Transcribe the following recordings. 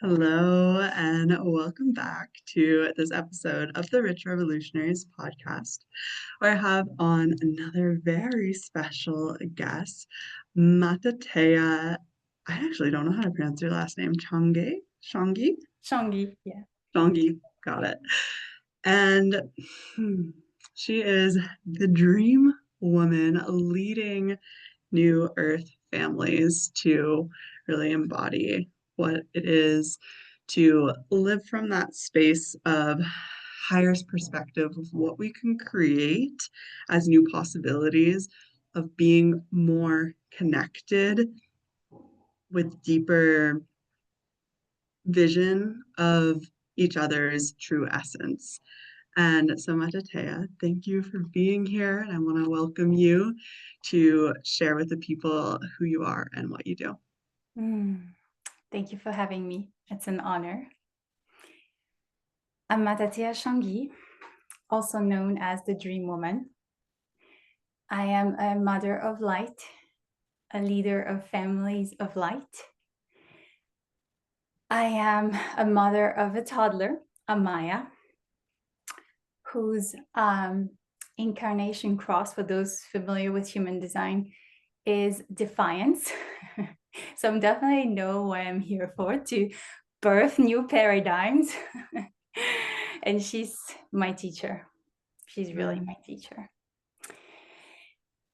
Hello, and welcome back to this episode of the Rich Revolutionaries podcast, where I have on another very special guest, Matatea. I actually don't know how to pronounce your last name. Changuy? Changi? Changuy, yeah. Changi, got it. And hmm, she is the dream woman leading New Earth families to really embody what it is to live from that space of highest perspective of what we can create as new possibilities of being more connected with deeper vision of each other's true essence. And so, Matatea, thank you for being here. And I want to welcome you to share with the people who you are and what you do. Mm, Thank you for having me. It's an honor. I'm Matatea Changuy, also known as the Dream Woman. I am a mother of light, a leader of families of light. I am a mother of a toddler, Amaya, whose incarnation cross, for those familiar with human design, is defiance. So I'm definitely know what I'm here for, to birth new paradigms. And she's my teacher. She's really Mm. my teacher.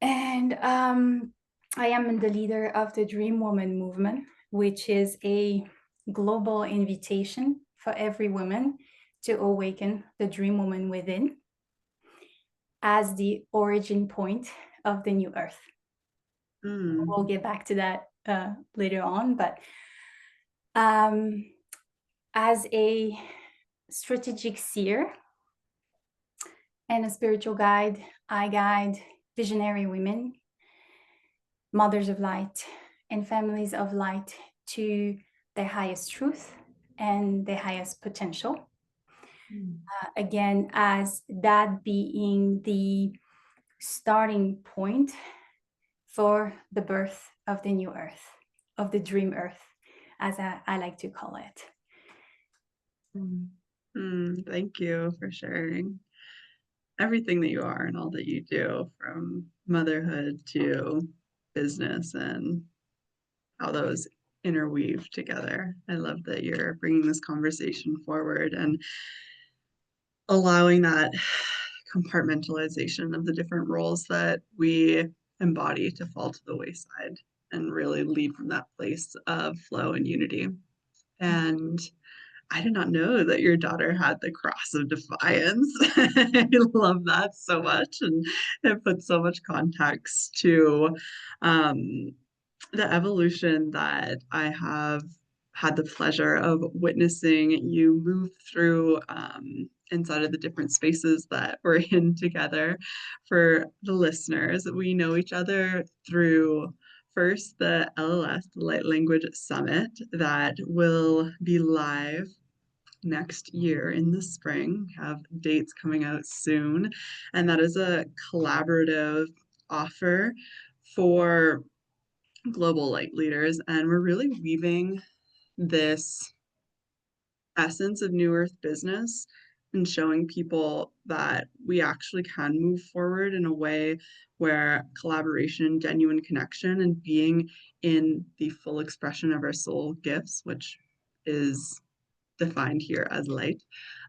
And I am the leader of the Dream Woman movement, which is a global invitation for every woman to awaken the dream woman within as the origin point of the new earth. Mm. We'll get back to that later on, but um, as a strategic seer and a spiritual guide, I guide visionary women, mothers of light, and families of light to their highest truth and their highest potential. Mm. Again, as that being the starting point for the birth of the new earth, of the dream earth, as I like to call it. Mm. Thank you for sharing everything that you are and all that you do, from motherhood to business and how those interweave together. I love that you're bringing this conversation forward and allowing that compartmentalization of the different roles that we embody to fall to the wayside and really lead from that place of flow and unity. And I did not know that your daughter had the cross of defiance. I love that so much. And it puts so much context to um, the evolution that I have had the pleasure of witnessing you move through inside of the different spaces that we're in together. For the listeners, we know each other through first the LLS, the Light Language Summit, that will be live next year in the spring. Have dates coming out soon. And that is a collaborative offer for global light leaders. And we're really weaving this essence of New Earth business and showing people that we actually can move forward in a way where collaboration, genuine connection, and being in the full expression of our soul gifts, which is defined here as light,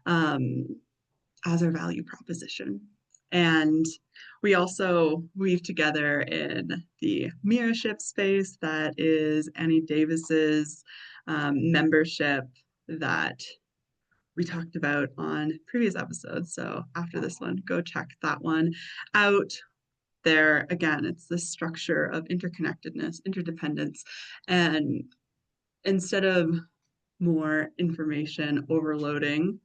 um, as our value proposition. And we also weave together in the mirrorship space that is Annie Davis's membership that we talked about on previous episodes. So after this one, go check that one out. There again, it's this structure of interconnectedness, interdependence, and instead of more information overloading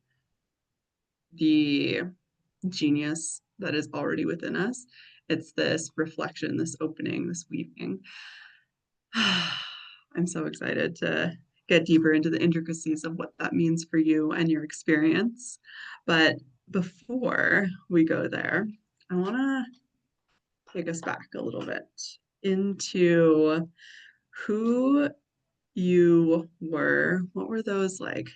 the genius that is already within us. It's this reflection, this opening, this weaving. I'm so excited to get deeper into the intricacies of what that means for you and your experience. But before we go there, I want to take us back a little bit into who you were, what were those like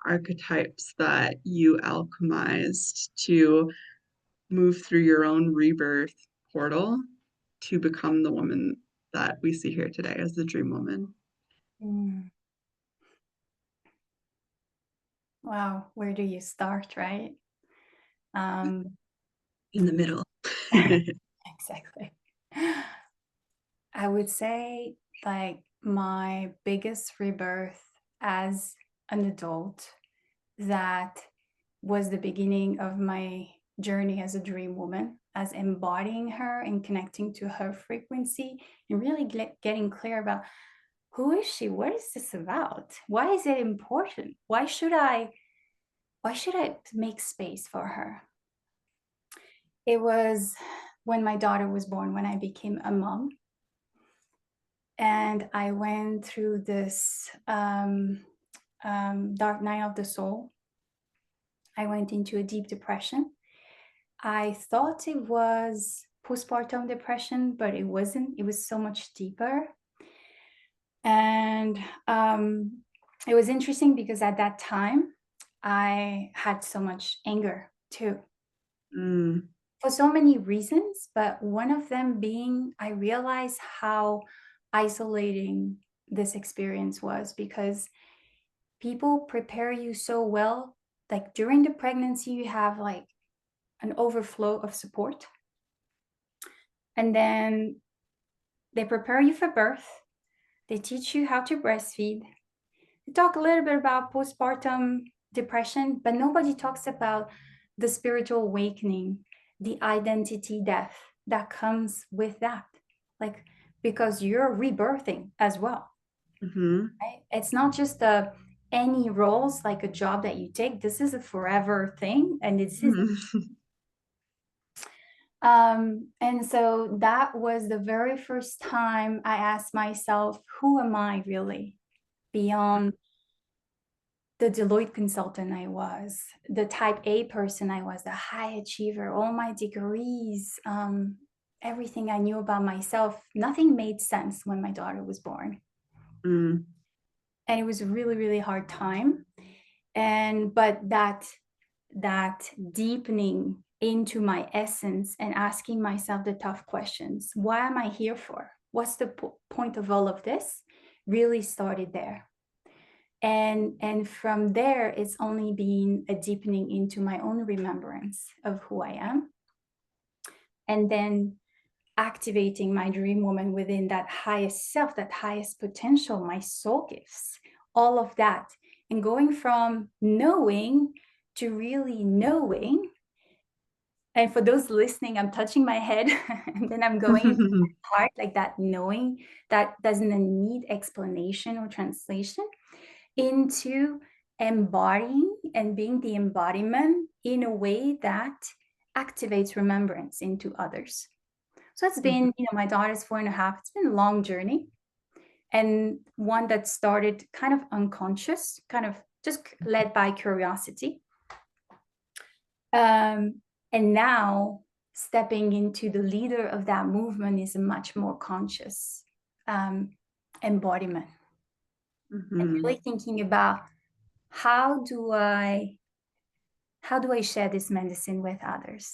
archetypes that you alchemized to move through your own rebirth portal to become the woman that we see here today as the dream woman? Mm. Wow, where do you start, right? Um, In the middle. exactly. I would say like my biggest rebirth as an adult that was the beginning of my journey as a dream woman, as embodying her and connecting to her frequency and really getting clear about who is she? What is this about? Why is it important? Why should I make space for her? It was when my daughter was born, when I became a mom. And I went through this dark night of the soul. I went into a deep depression. I thought it was postpartum depression, but it wasn't. It was so much deeper. And it was interesting because at that time, I had so much anger too, Mm, for so many reasons. But one of them being, I realized how isolating this experience was because people prepare you so well. Like during the pregnancy, you have like an overflow of support. And then they prepare you for birth. They teach you how to breastfeed. They talk a little bit about postpartum depression, but nobody talks about the spiritual awakening, the identity death that comes with that. Like, because you're rebirthing as well, mm-hmm. right? It's not just any roles like a job that you take. This is a forever thing, and this is and so that was the very first time I asked myself, who am I really beyond the Deloitte consultant I was, the type A person I was, the high achiever, all my degrees, everything I knew about myself, nothing made sense when my daughter was born. Mm, And it was a really, really hard time. But that deepening into my essence and asking myself the tough questions. Why am I here for? What's the point of all of this? Really started there. And from there, it's only been a deepening into my own remembrance of who I am. And then activating my dream woman within that highest self, that highest potential, my soul gifts, all of that. And going from knowing to really knowing. And for those listening, I'm touching my head and then I'm going into my heart, like that knowing that doesn't need explanation or translation, into embodying and being the embodiment in a way that activates remembrance into others. So it's been, my daughter's 4.5. It's been a long journey, and one that started kind of unconscious, kind of just led by curiosity. And now stepping into the leader of that movement is a much more conscious embodiment. And really thinking about how do I share this medicine with others,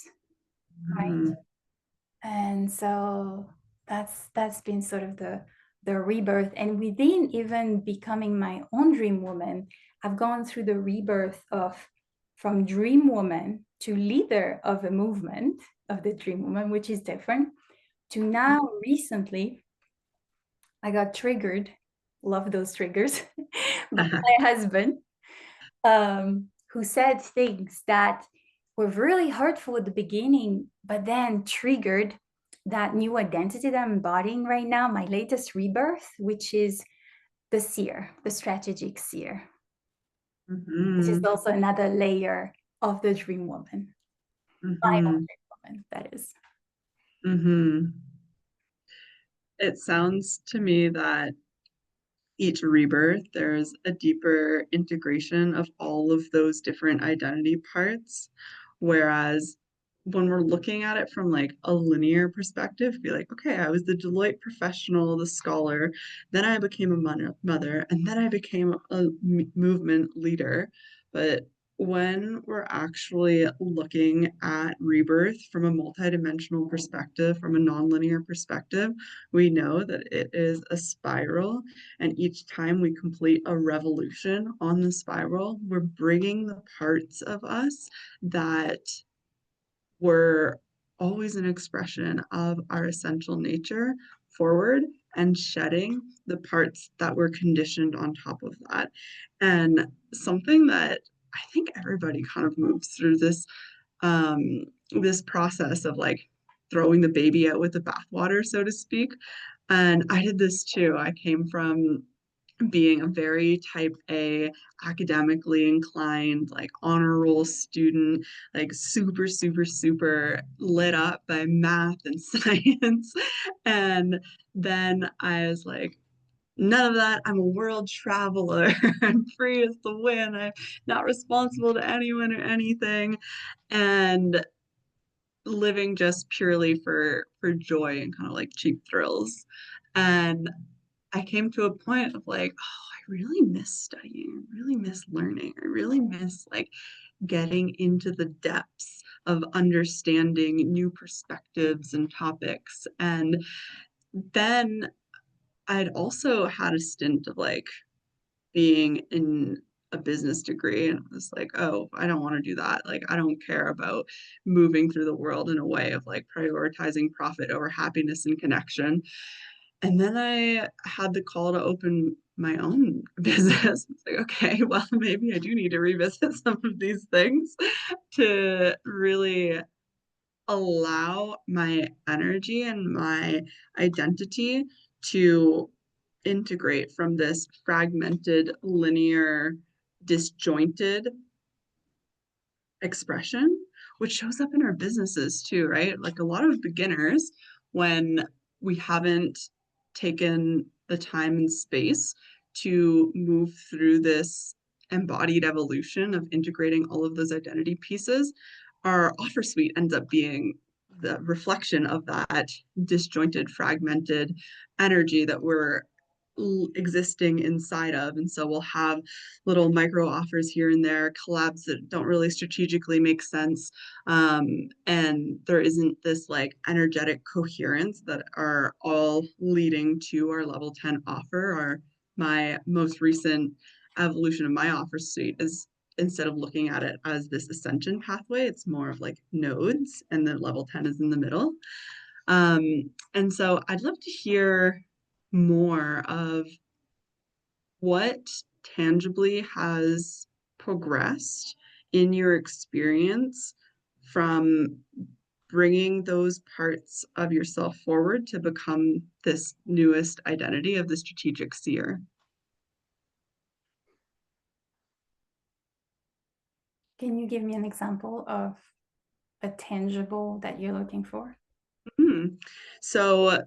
right? And so that's been sort of the rebirth. And within even becoming my own dream woman, I've gone through the rebirth of from dream woman to leader of a movement of the dream woman, which is different, to now recently I got triggered, love those triggers, by my husband, who said things that were really hurtful at the beginning, but then triggered that new identity that I'm embodying right now, my latest rebirth, which is the seer, the strategic seer, which is also another layer of the dream woman, final dream woman, that is. It sounds to me that each rebirth, there's a deeper integration of all of those different identity parts. Whereas when we're looking at it from like a linear perspective, be like, okay, I was the Deloitte professional, the scholar, then I became a mother, and then I became a movement leader. But when we're actually looking at rebirth from a multidimensional perspective, from a nonlinear perspective, we know that it is a spiral. And each time we complete a revolution on the spiral, we're bringing the parts of us that were always an expression of our essential nature forward and shedding the parts that were conditioned on top of that. And something that I think everybody kind of moves through this process of like throwing the baby out with the bathwater, so to speak. And I did this too. I came from being a very type A, academically inclined, like honor roll student, like super, super, super lit up by math and science. And then I was like, none of that. I'm a world traveler. I'm free as the wind. I'm not responsible to anyone or anything. And living just purely for joy and kind of like cheap thrills. And I came to a point of like, oh, I really miss studying. I really miss learning. I really miss like getting into the depths of understanding new perspectives and topics. And then I'd also had a stint of like being in a business degree, and I was like, oh, I don't want to do that. Like, I don't care about moving through the world in a way of like prioritizing profit over happiness and connection. And then I had the call to open my own business. It's like, okay, well, maybe I do need to revisit some of these things to really allow my energy and my identity to integrate from this fragmented, linear, disjointed expression, which shows up in our businesses too, right? Like a lot of beginners, when we haven't taken the time and space to move through this embodied evolution of integrating all of those identity pieces, our offer suite ends up being the reflection of that disjointed, fragmented energy that we're existing inside of. And so we'll have little micro offers here and there, collabs that don't really strategically make sense. And there isn't this like energetic coherence that are all leading to our level 10 offer. Or my most recent evolution of my offer suite is, instead of looking at it as this ascension pathway, it's more of like nodes, and the level 10 is in the middle. And so I'd love to hear more of what tangibly has progressed in your experience from bringing those parts of yourself forward to become this newest identity of the strategic seer. Can you give me an example of a tangible that you're looking for? So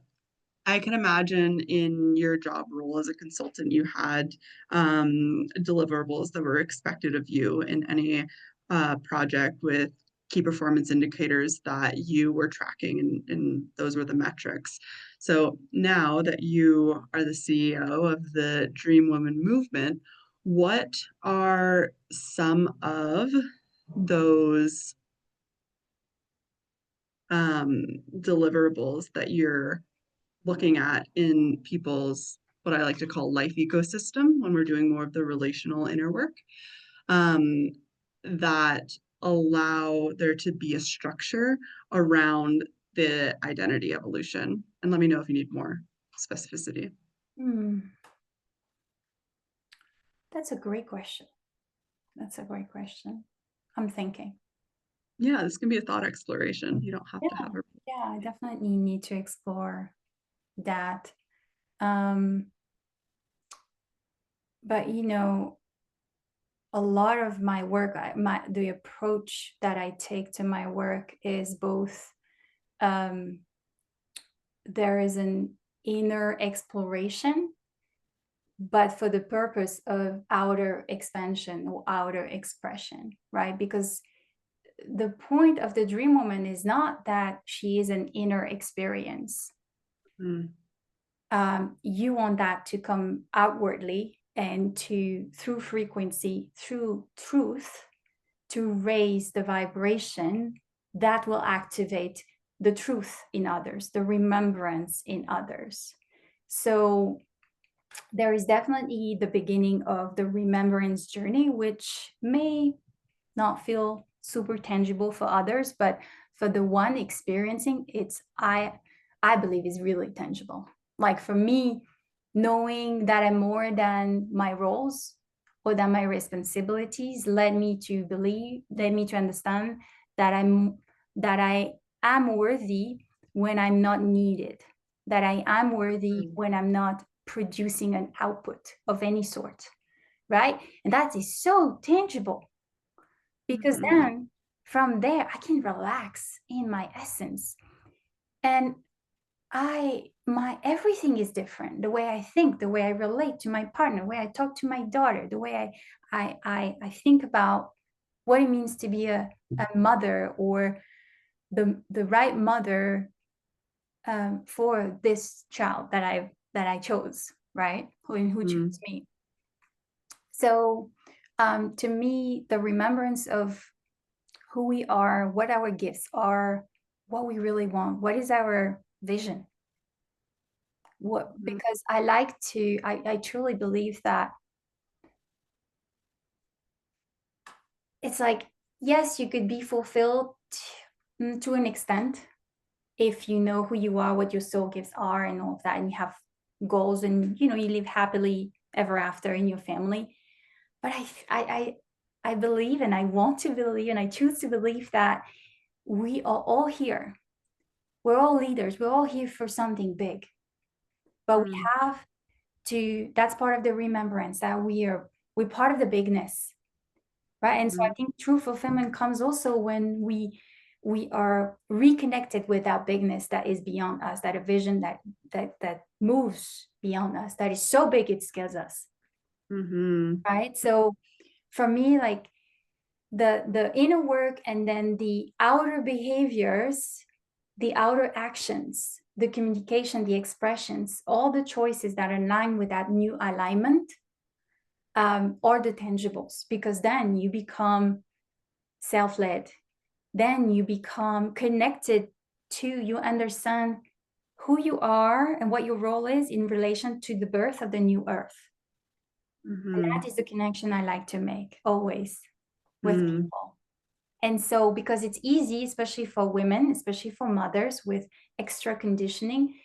I can imagine in your job role as a consultant, you had deliverables that were expected of you in any project with key performance indicators that you were tracking, and those were the metrics. So now that you are the CEO of the Dream Woman movement, what are some of those deliverables that you're looking at in people's, what I like to call, life ecosystem when we're doing more of the relational inner work, um, that allow there to be a structure around the identity evolution? And let me know if you need more specificity. That's a great question. That's a great question. I'm thinking. Yeah, this can be a thought exploration. You don't have to have a. Yeah, I definitely need to explore that. But you know, a lot of my work, the approach that I take to my work is both, there is an inner exploration, but for the purpose of outer expansion or outer expression, right? Because the point of the dream woman is not that she is an inner experience. You want that to come outwardly and to, through frequency, through truth, to raise the vibration that will activate the truth in others, the remembrance in others. So there is definitely the beginning of the remembrance journey, which may not feel super tangible for others, but for the one experiencing it's, I believe is really tangible. Like for me, knowing that I'm more than my roles or than my responsibilities led me to understand that I am worthy when I'm not needed, that I am worthy when I'm not producing an output of any sort, right? And that is so tangible, because then from there I can relax in my essence, and my everything is different. The way I think, the way I relate to my partner, the way I talk to my daughter, the way I think about what it means to be a mother, or the right mother for this child that I chose, right? Who chose me. So to me, the remembrance of who we are, what our gifts are, what we really want, what is our vision. Because I truly believe that it's like, yes, you could be fulfilled to an extent if you know who you are, what your soul gifts are, and all of that, and you have goals, and you live happily ever after in your family. But I believe, and I want to believe, and I choose to believe that we are all here. We're all leaders. We're all here for something big. But we have to, that's part of the remembrance, that we're part of the bigness, right? And so I think true fulfillment comes also when we are reconnected with that bigness that is beyond us, that a vision that moves beyond us, that is so big it scares us. Right? So for me, like the inner work, and then the outer behaviors, the outer actions, the communication, the expressions, all the choices that are in line with that new alignment are the tangibles, because then you become self-led. Then you become connected to, you understand who you are and what your role is in relation to the birth of the new earth. And that is the connection I like to make always with people. And so, because it's easy, especially for women, especially for mothers with extra conditioning,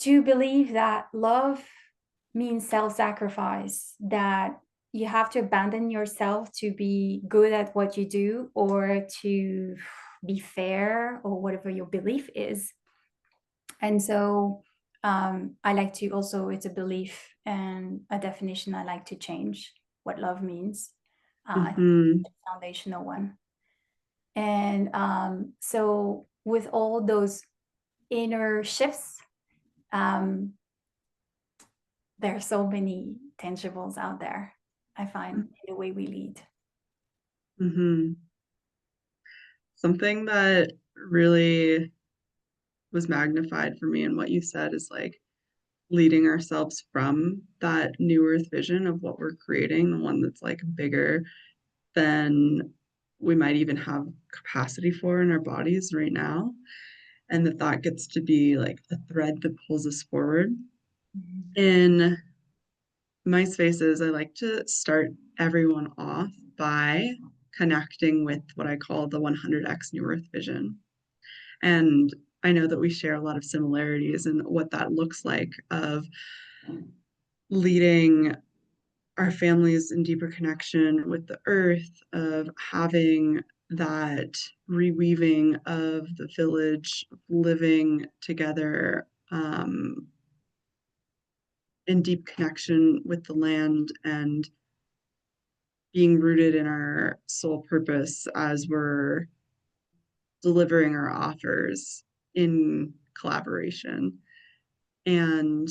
to believe that love means self-sacrifice, that you have to abandon yourself to be good at what you do, or to be fair, or whatever your belief is. And so I like to also, it's a belief and a definition I like to change, what love means. I think it's a foundational one. And so with all those inner shifts, there are so many tangibles out there, I find, in the way we lead. Something that really was magnified for me in what you said is like leading ourselves from that new earth vision of what we're creating, the one that's like bigger than we might even have capacity for in our bodies right now. And that gets to be like a thread that pulls us forward. In my spaces, I like to start everyone off by connecting with what I call the 100x New Earth vision. And I know that we share a lot of similarities in what that looks like, of leading our families in deeper connection with the earth, of having that reweaving of the village, living together in deep connection with the land, and being rooted in our soul purpose as we're delivering our offers in collaboration. And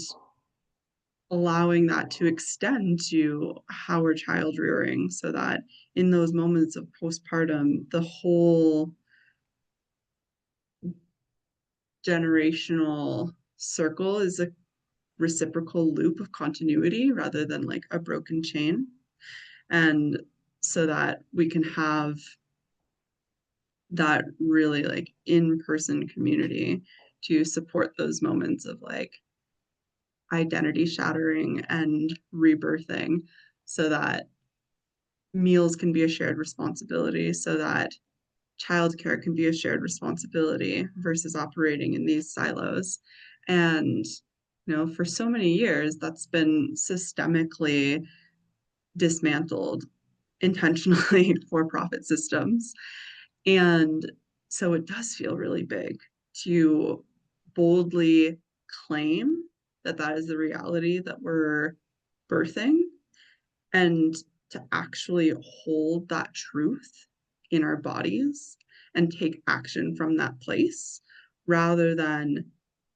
allowing that to extend to how we're child rearing, so that in those moments of postpartum, the whole generational circle is a reciprocal loop of continuity rather than like a broken chain. And so that we can have that really like in-person community to support those moments of like identity shattering and rebirthing, so that meals can be a shared responsibility, so that childcare can be a shared responsibility versus operating in these silos. And, for so many years, that's been systemically dismantled intentionally for profit systems. And so it does feel really big to boldly claim that that is the reality that we're birthing, and to actually hold that truth in our bodies and take action from that place rather than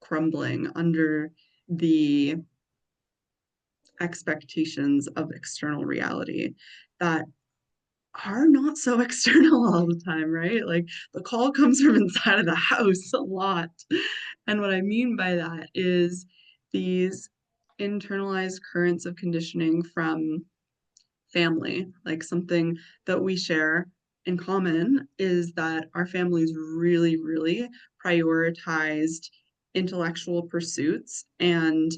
crumbling under the expectations of external reality that are not so external all the time, right? Like the call comes from inside of the house a lot. And what I mean by that is these internalized currents of conditioning from family. Like something that we share in common is that our families really, really prioritized intellectual pursuits and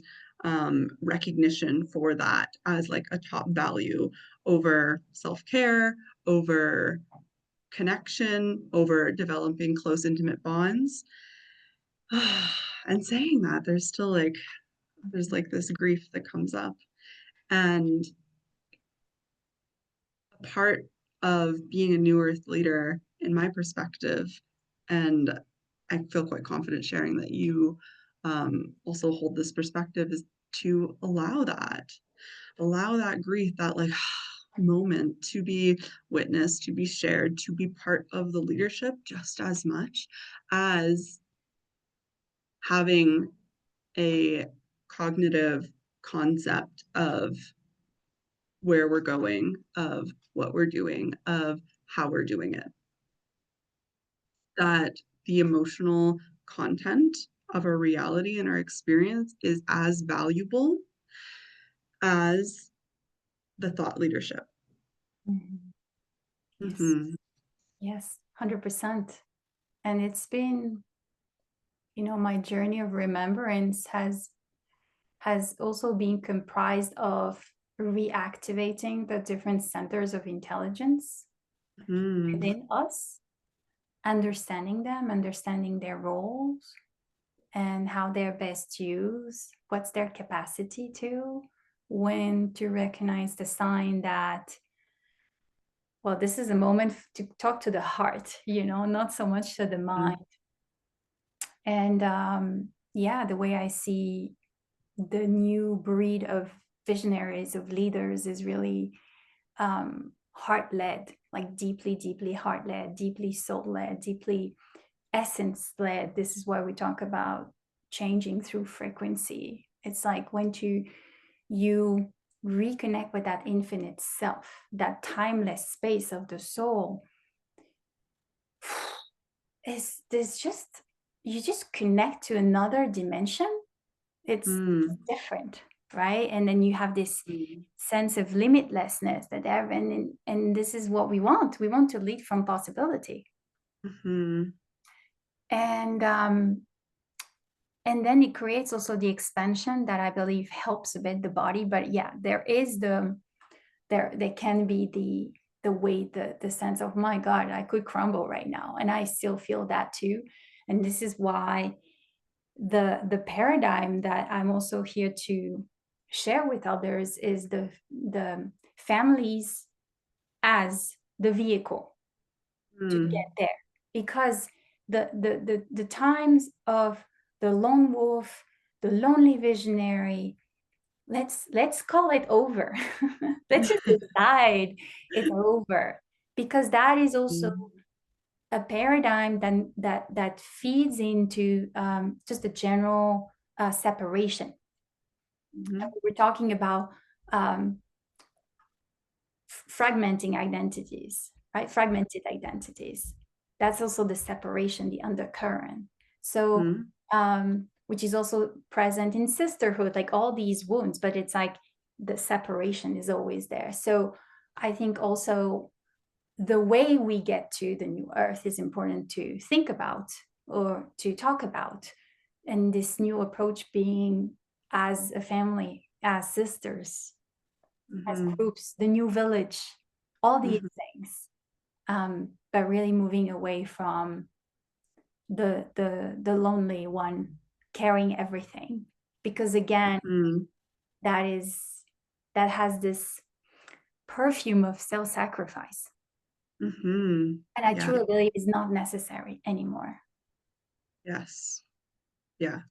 recognition for that as like a top value over self-care, over connection, over developing close, intimate bonds. And saying that, there's like this grief that comes up. And part of being a new earth leader, in my perspective, and I feel quite confident sharing that you also hold this perspective, is to allow that grief, that like moment to be witnessed, to be shared, to be part of the leadership just as much as having a cognitive concept of where we're going, of what we're doing, of how we're doing it. That the emotional content of our reality and our experience is as valuable as the thought leadership. Mhm. Yes, Mm-hmm. yes, 100%. And it's been, my journey of remembrance has also been comprised of reactivating the different centers of intelligence Mm-hmm. within us, understanding them, understanding their roles and how they're best used, what's their capacity to, when to recognize the sign that, well, this is a moment to talk to the heart, not so much to the mind. And yeah, the way I see the new breed of visionaries, of leaders, is really heart-led, like deeply, deeply heart-led, deeply soul-led, deeply essence-led. This is why we talk about changing through frequency. It's like when you reconnect with that infinite self, that timeless space of the soul, is this just, you just connect to another dimension. It's different, right? And then you have this sense of limitlessness that there, and this is what we want. We want to lead from possibility. Mm-hmm. And then it creates also the expansion that I believe helps a bit the body. But yeah, there can be the weight, the sense of, my God, I could crumble right now. And I still feel that too. And this is why the paradigm that I'm also here to share with others is the families as the vehicle to get there. Because the times of the lone wolf, the lonely visionary, let's call it over. Let's just decide it's over, because that is also a paradigm that feeds into just a general separation. Mm-hmm. We're talking about fragmenting identities, right? Fragmented identities. That's also the separation, the undercurrent. So, which is also present in sisterhood, like all these wounds, but it's like the separation is always there. So I think also the way we get to the new earth is important to think about or to talk about. And this new approach being as a family, as sisters, as Mm-hmm. groups, the new village, all these Mm-hmm. things, but really moving away from the lonely one carrying everything, because again, that has this perfume of self-sacrifice, Mm-hmm. and I Yeah. truly believe is not necessary anymore. Yes. Yeah.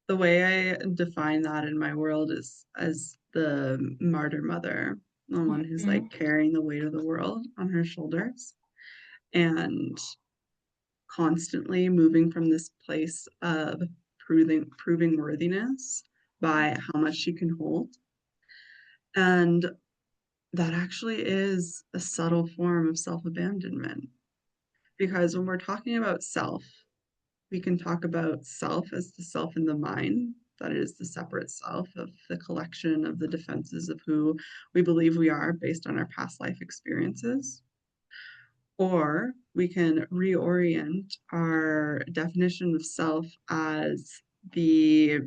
The way I define that in my world is as the martyr mother, the one who's like carrying the weight of the world on her shoulders and constantly moving from this place of proving worthiness by how much she can hold. And that actually is a subtle form of self-abandonment. Because when we're talking about self, we can talk about self as the self in the mind, that is the separate self of the collection of the defenses of who we believe we are based on our past life experiences. Or we can reorient our definition of self as the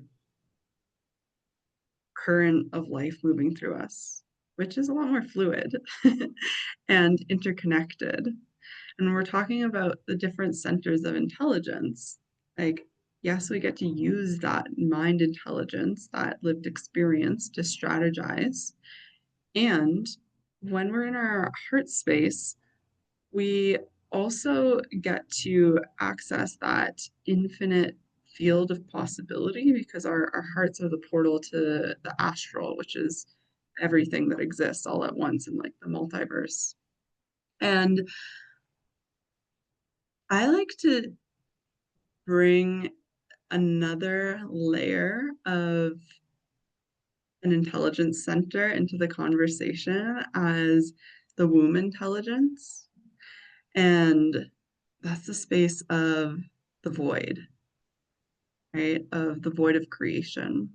current of life moving through us, which is a lot more fluid and interconnected. And we're talking about the different centers of intelligence. Like, yes, we get to use that mind intelligence, that lived experience to strategize. And when we're in our heart space, we also get to access that infinite field of possibility because our hearts are the portal to the astral, which is everything that exists all at once in like the multiverse. And I like to bring another layer of an intelligence center into the conversation as the womb intelligence. And that's the space of the void, right? Of the void of creation,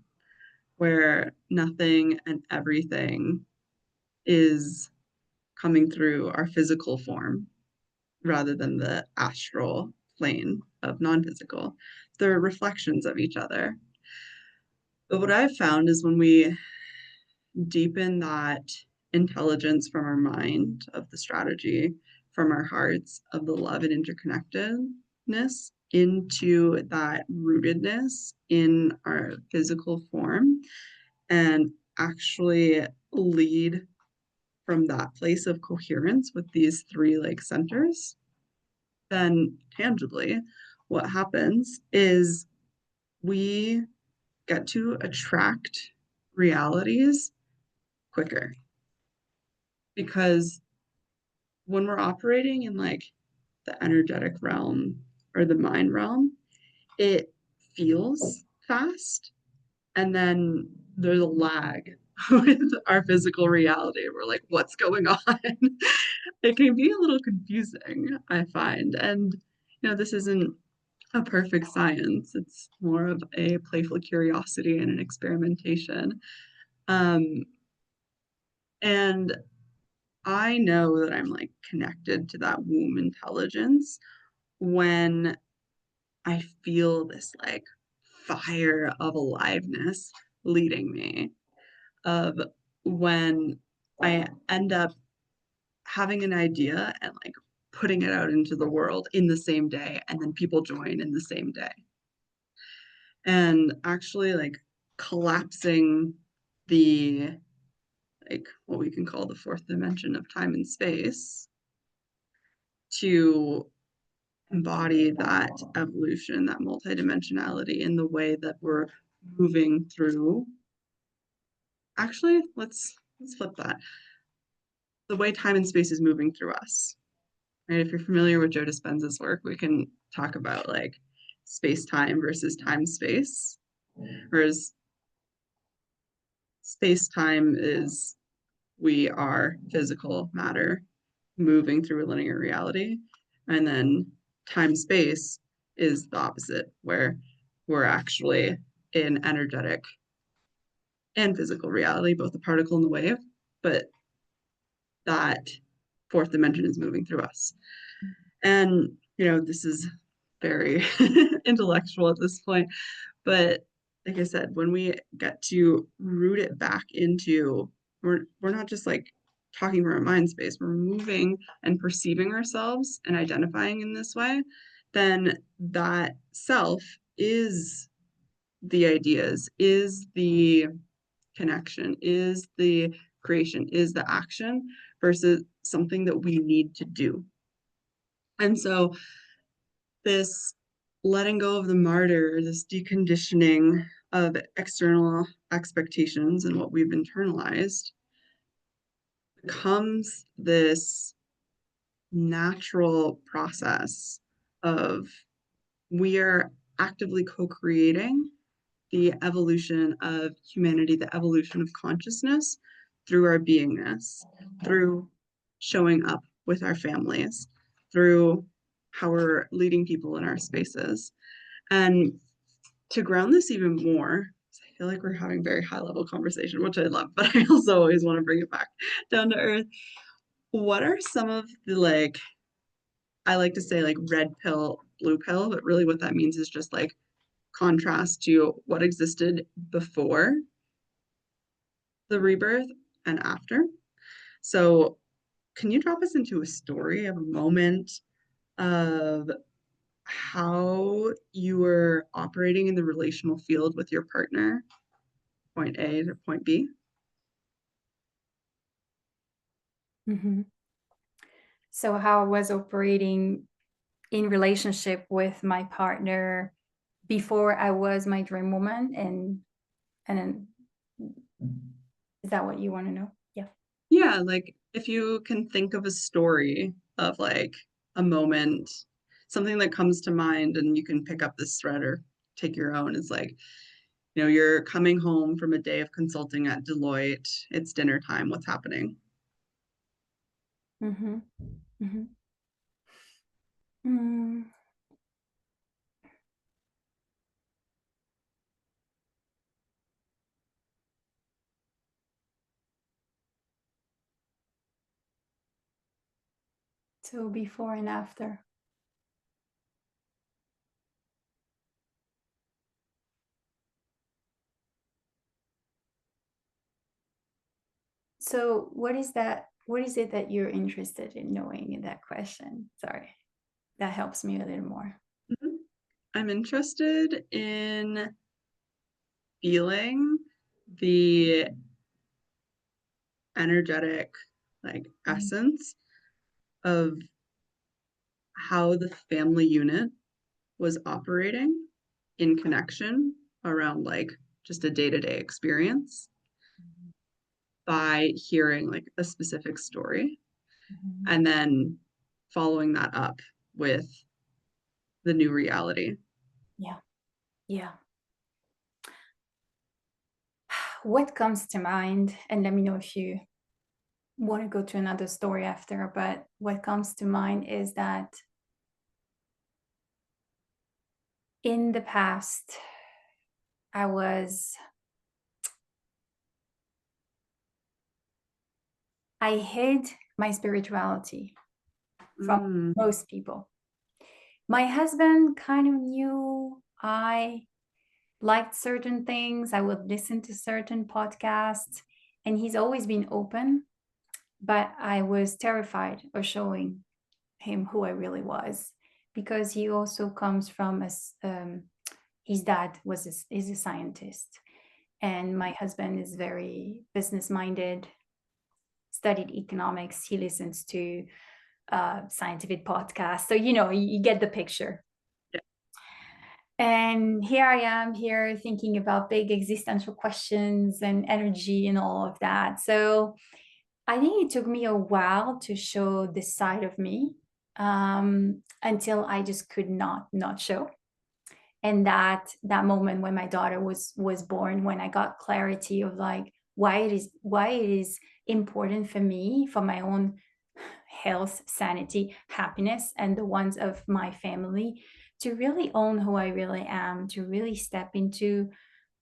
where nothing and everything is coming through our physical form rather than the astral plane of non-physical. They're reflections of each other. But what I've found is when we deepen that intelligence from our mind of the strategy, from our hearts of the love and interconnectedness into that rootedness in our physical form and actually lead from that place of coherence with these three like centers, then tangibly what happens is we get to attract realities quicker because when we're operating in like the energetic realm or the mind realm, it feels fast. And then there's a lag with our physical reality. We're like, what's going on? It can be a little confusing, I find. And, this isn't a perfect science, it's more of a playful curiosity and an experimentation. Um, and I know that I'm like connected to that womb intelligence when I feel this like fire of aliveness leading me, of when I end up having an idea and like putting it out into the world in the same day, and then people join in the same day. And actually like collapsing the like what we can call the fourth dimension of time and space to embody that evolution, that multidimensionality in the way that we're moving through. Actually, let's flip that. The way time and space is moving through us. Right? If you're familiar with Joe Dispenza's work, we can talk about like space time versus time space. Whereas space-time is we are physical matter moving through a linear reality. And then time-space is the opposite, where we're actually in energetic and physical reality, both the particle and the wave, but that fourth dimension is moving through us. And, this is very intellectual at this point, but like I said, when we get to root it back into, we're not just like talking from our mind space, we're moving and perceiving ourselves and identifying in this way, then that self is the ideas, is the connection, is the creation, is the action versus something that we need to do. And so this letting go of the martyr, this deconditioning of external expectations and what we've internalized becomes this natural process of we are actively co-creating the evolution of humanity, the evolution of consciousness through our beingness, through showing up with our families, through how we're leading people in our spaces. And to ground this even more, I feel like we're having very high level conversation, which I love, but I also always want to bring it back down to earth. What are some of the I like to say red pill, blue pill, but really what that means is just contrast to what existed before the rebirth and after. So can you drop us into a story of a moment of how you were operating in the relational field with your partner, point A to point B? Mm-hmm. So how I was operating in relationship with my partner before I was my dream woman, and then, is that what you want to know? Yeah. Yeah, if you can think of a story of a moment, something that comes to mind, and you can pick up this thread or take your own, is you're coming home from a day of consulting at Deloitte. It's dinner time. What's happening? Mm-hmm. Mm-hmm. Mm. So before and after. So what is that? What is it that you're interested in knowing in that question? Sorry, that helps me a little more. Mhm. I'm interested in feeling the energetic essence of how the family unit was operating in connection around just a day-to-day experience by hearing a specific story and then following that up with the new reality. Yeah. Yeah. What comes to mind, and let me know if you want to go to another story after, but what comes to mind is that in the past, I hid my spirituality from most people. My husband kind of knew I liked certain things. I would listen to certain podcasts, and he's always been open, but I was terrified of showing him who I really was, because he also comes from his dad is a scientist, and my husband is very business minded, studied economics. He listens to scientific podcasts, so you get the picture. Yeah. And here I am here thinking about big existential questions and energy and all of that. So I think it took me a while to show this side of me, until I just could not show. And that moment when my daughter was born, when I got clarity of why it is important for me, for my own health, sanity, happiness, and the ones of my family, to really own who I really am, to really step into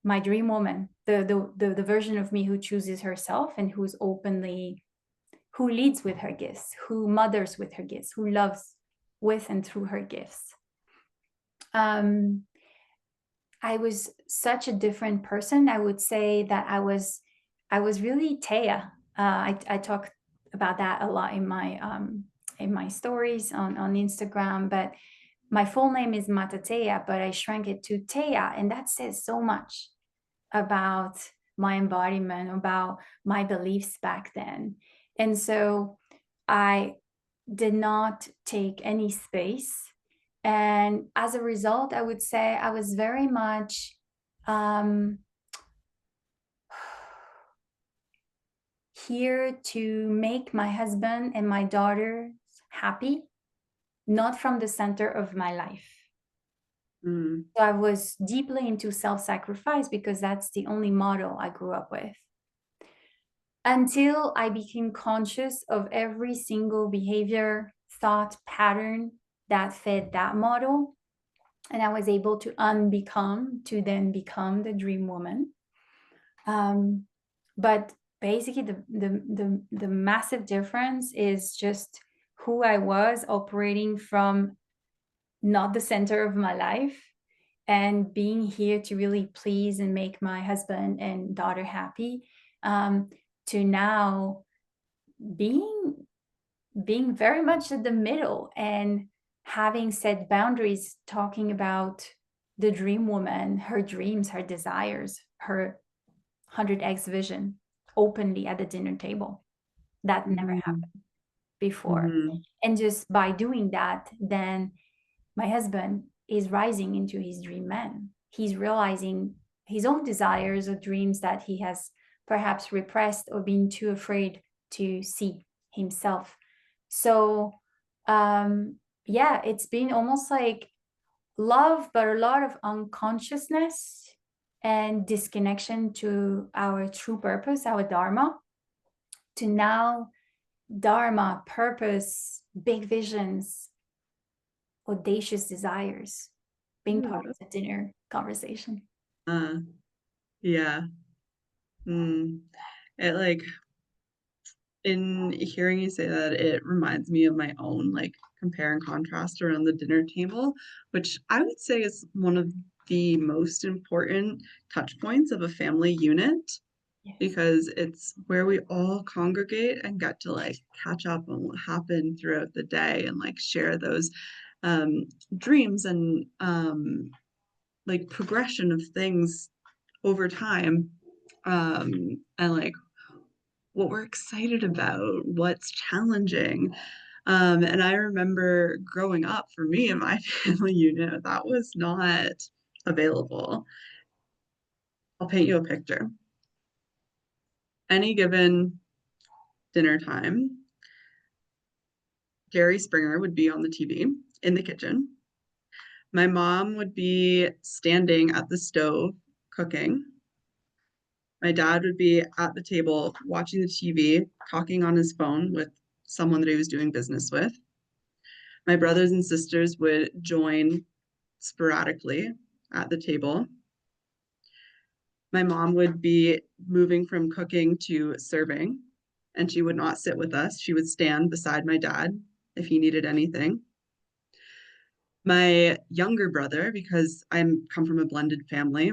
my dream woman, the version of me who chooses herself and who leads with her gifts, who mothers with her gifts, who loves with and through her gifts. I was such a different person. I would say that I was really Taya. I talk about that a lot in my stories on Instagram, but my full name is Matatea, but I shrank it to Taya, and that says so much about my embodiment, about my beliefs back then. And so I did not take any space. And as a result, I would say I was very much here to make my husband and my daughters happy, not from the center of my life. Mm. So I was deeply into self-sacrifice because that's the only model I grew up with. Until I became conscious of every single behavior, thought pattern that fed that model. And I was able to unbecome, to then become the dream woman. But basically the massive difference is just who I was operating from, not the center of my life, and being here to really please and make my husband and daughter happy, to now being very much in the middle and having set boundaries, talking about the dream woman, her dreams, her desires, her 100x vision openly at the dinner table. That never happened before. Mm-hmm. And just by doing that, then my husband is rising into his dream man. He's realizing his own desires or dreams that he has perhaps repressed or been too afraid to see himself. So yeah, it's been almost like love, but a lot of unconsciousness and disconnection to our true purpose, our dharma, to now dharma, purpose, big visions, audacious desires being part of the dinner conversation. Yeah. It, like, in hearing you say that, it reminds me of my own, like, compare and contrast around the dinner table, which I would say is one of the most important touch points of a family unit, Yes. because it's where we all congregate and get to, like, catch up on what happened throughout the day and, like, share those dreams and like progression of things over time, and like what we're excited about, what's challenging. And I remember growing up, for me and my family unit, that was not available. I'll paint you a picture. Any given dinner time, Jerry Springer would be on the TV in the kitchen. My mom would be standing at the stove cooking. My dad would be at the table watching the TV, talking on his phone with someone that he was doing business with. My brothers and sisters would join sporadically at the table. My mom would be moving from cooking to serving, and she would not sit with us. She would stand beside my dad if he needed anything. My younger brother, because I come from a blended family,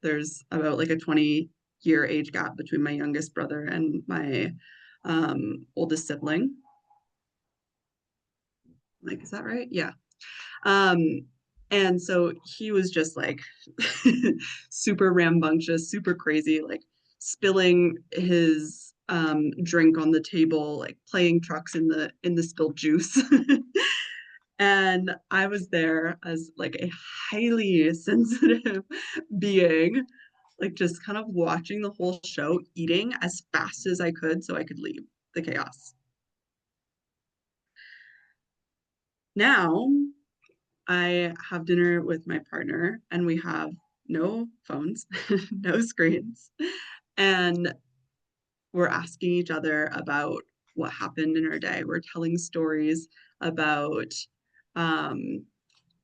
there's about like a 20-year age gap between my youngest brother and my oldest sibling. Like, is that right? Yeah. And so he was just like super rambunctious, super crazy, like spilling his drink on the table, like playing trucks in the spilled juice. And I was there as like a highly sensitive being, like just kind of watching the whole show, eating as fast as I could so I could leave the chaos. Now I have dinner with my partner and we have no phones, no screens. And we're asking each other about what happened in our day. We're telling stories about, um,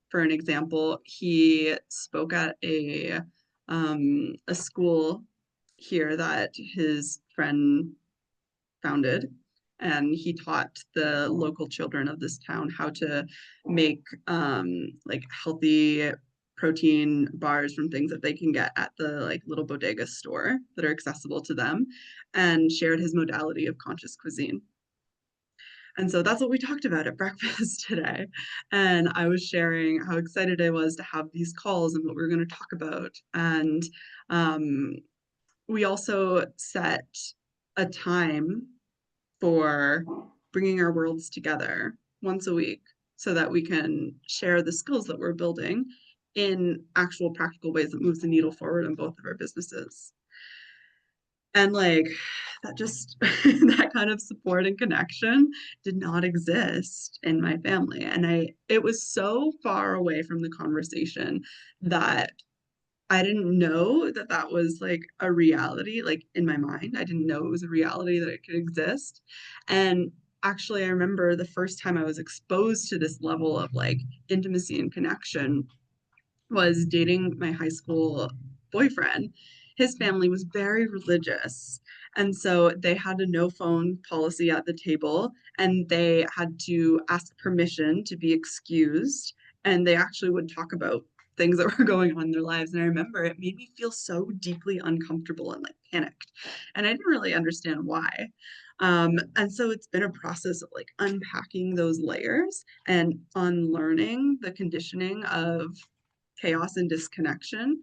for an example, he spoke at a school here that his friend founded, and he taught the local children of this town how to make like healthy protein bars from things that they can get at the like little bodega store that are accessible to them, and shared his modality of conscious cuisine. And so that's what we talked about at breakfast today. And I was sharing how excited I was to have these calls and what we were going to talk about. And um, we also set a time for bringing our worlds together once a week so that we can share the skills that we're building in actual practical ways that moves the needle forward in both of our businesses. And like that just that kind of support and connection did not exist in my family. And it was so far away from the conversation that I didn't know that that was like a reality, like in my mind. I didn't know it was a reality that it could exist. And actually, I remember the first time I was exposed to this level of like intimacy and connection was dating my high school boyfriend. His family was very religious. And so they had a no phone policy at the table, and they had to ask permission to be excused. And they actually would talk about things that were going on in their lives. And I remember it made me feel so deeply uncomfortable and like panicked. And I didn't really understand why. And so it's been a process of like unpacking those layers and unlearning the conditioning of chaos and disconnection,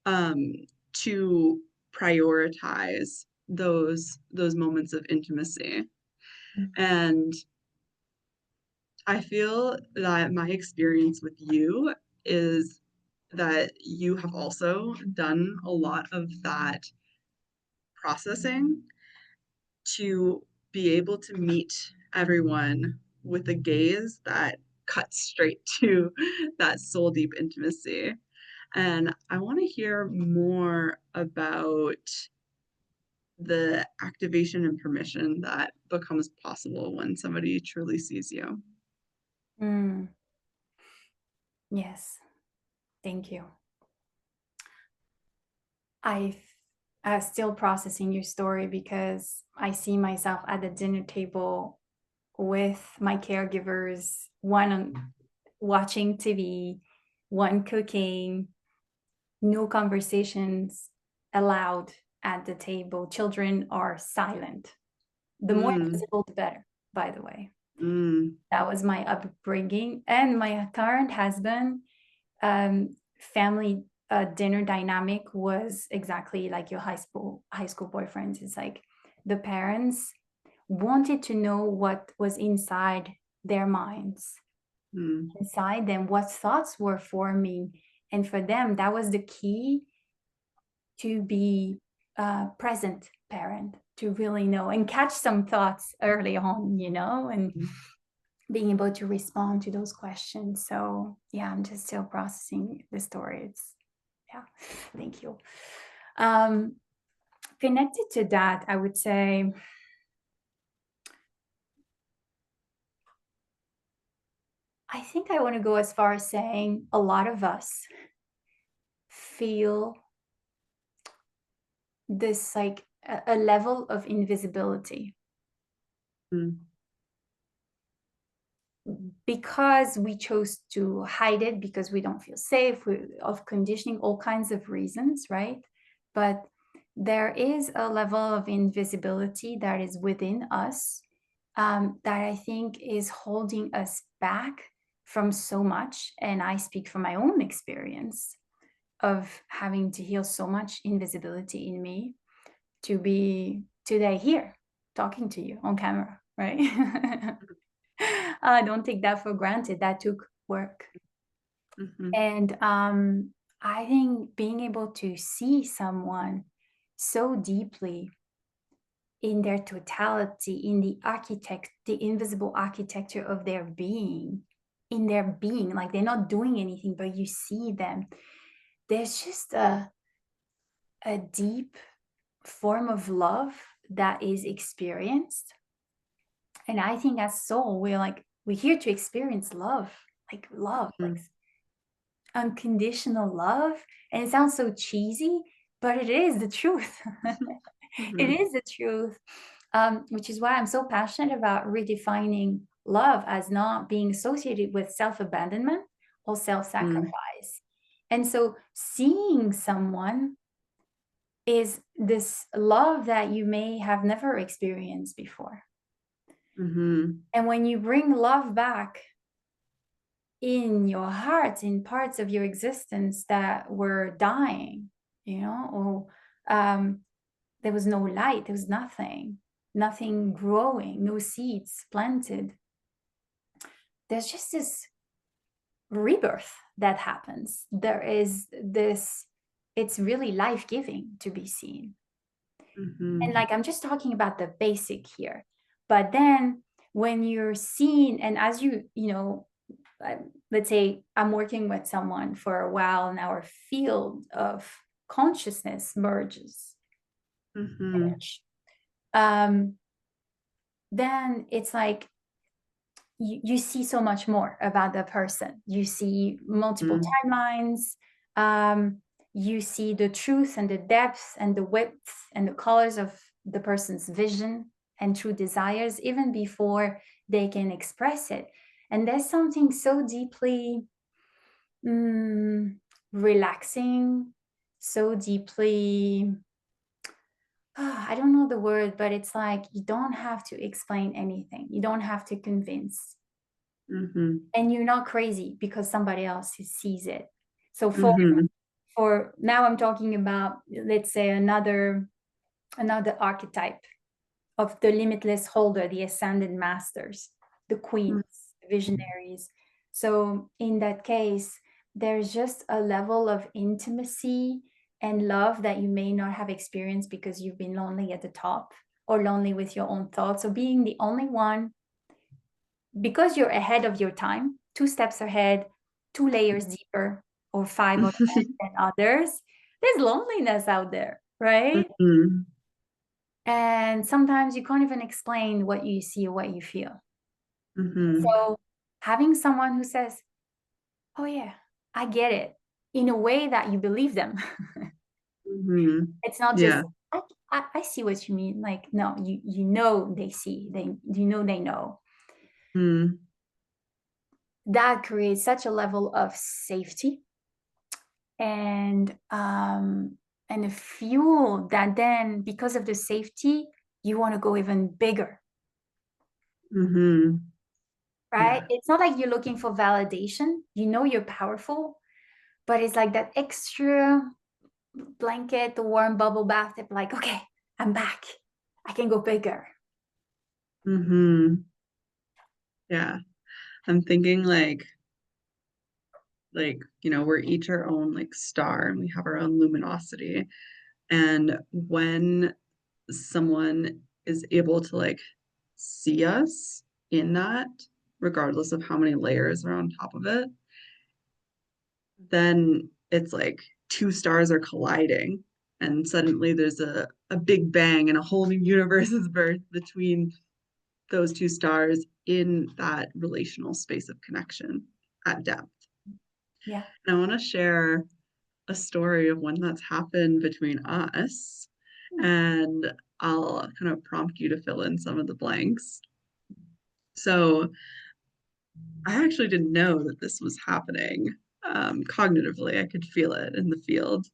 um, to prioritize those moments of intimacy. And I feel that my experience with you is that you have also done a lot of that processing to be able to meet everyone with a gaze that cuts straight to that soul deep intimacy. And I want to hear more about the activation and permission that becomes possible when somebody truly sees you. Mm, yes, thank you. I still processing your story because I see myself at the dinner table with my caregivers, one watching TV, one cooking, no conversations allowed at the table. Children are silent. The more Mm, invisible, the better, by the way. mm, That was my upbringing. And my current husband, family dinner dynamic was exactly like your high school boyfriends. It's like the parents wanted to know what was inside their minds, mm, inside them, what thoughts were forming. And for them, that was the key to be a present parent, to really know and catch some thoughts early on, and being able to respond to those questions. So yeah, I'm just still processing the story. Yeah, thank you. Connected to that, I would say, I think I want to go as far as saying a lot of us feel this like a level of invisibility mm, because we chose to hide it, because we don't feel safe, of conditioning, all kinds of reasons, right? But there is a level of invisibility that is within us, that I think is holding us back from so much. And I speak from my own experience of having to heal so much invisibility in me to be today here talking to you on camera, right? Don't take that for granted. That took work. mhm, And I think being able to see someone so deeply in their totality, in the invisible architecture of their being, in their being, like they're not doing anything, but you see them. There's just a deep form of love that is experienced. And I think as soul, we're here to experience love, like unconditional love. And it sounds so cheesy, but it is the truth. It is the truth. Which is why I'm so passionate about redefining love as not being associated with self-abandonment or self-sacrifice. And so seeing someone is this love that you may have never experienced before. And when you bring love back in your heart, in parts of your existence that were dying, or there was no light, there was nothing growing, no seeds planted, there's just this rebirth that happens. There is this, it's really life-giving to be seen. And like, I'm just talking about the basic here, but then when you're seen, and as let's say I'm working with someone for a while and our field of consciousness merges, then it's like you see so much more about the person. You see multiple timelines. You see the truth and the depth and the width and the colors of the person's vision and true desires, even before they can express it. And there's something so deeply relaxing, so deeply, I don't know the word, but it's like you don't have to explain anything. You don't have to convince. And you're not crazy because somebody else sees it. So for now, I'm talking about, let's say, another archetype of the limitless holder, the ascended masters, the queens, the visionaries. So in that case, there's just a level of intimacy and love that you may not have experienced because you've been lonely at the top or lonely with your own thoughts. So being the only one, because you're ahead of your time, 2 steps ahead, 2 layers deeper, or 5 or 10 than others, there's loneliness out there, right? And sometimes you can't even explain what you see or what you feel. So having someone who says, oh yeah, I get it, in a way that you believe them. It's not just, I see what you mean. Like, no, you know they see, they know. That creates such a level of safety and a fuel that then, because of the safety, you want to go even bigger. Right? It's not like you're looking for validation. You know you're powerful, but it's like that extra blanket, the warm bubble bath, that like, okay, I'm back. I can go bigger. Yeah. I'm thinking like, we're each our own like star and we have our own luminosity. And when someone is able to like see us in that, regardless of how many layers are on top of it, then it's like 2 stars are colliding and suddenly there's a big bang and a whole new universe is birthed between those 2 stars in that relational space of connection at depth. Yeah. And I want to share a story of when that's happened between us, and I'll kind of prompt you to fill in some of the blanks. So I actually didn't know that this was happening cognitively. I could feel it in the field.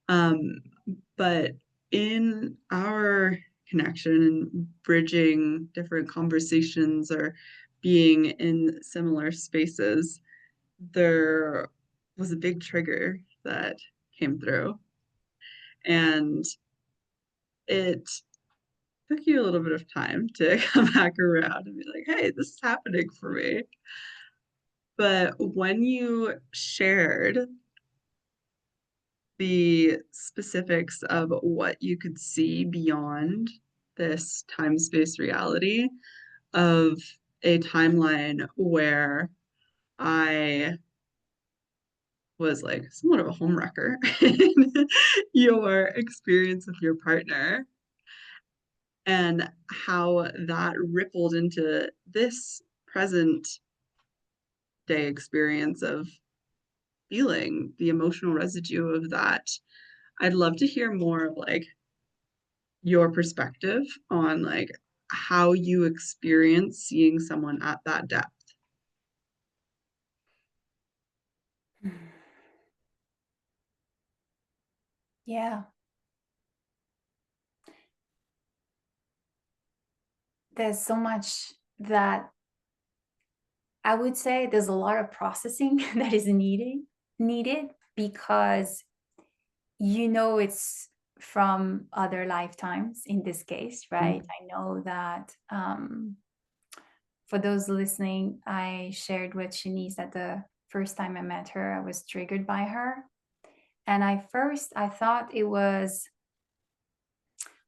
But in our connection and bridging different conversations or being in similar spaces, there was a big trigger that came through. And it took you a little bit of time to come back around and be like, hey, this is happening for me. But when you shared the specifics of what you could see beyond this time-space reality of a timeline where I was like somewhat of a homewrecker in your experience with your partner, and how that rippled into this present day experience of feeling the emotional residue of that. I'd love to hear more of like your perspective on like how you experience seeing someone at that depth. Yeah. There's so much that I would say there's a lot of processing that is needed because it's from other lifetimes in this case, right? I know that for those listening, I shared with Shanice that the first time I met her, I was triggered by her. And I thought it was,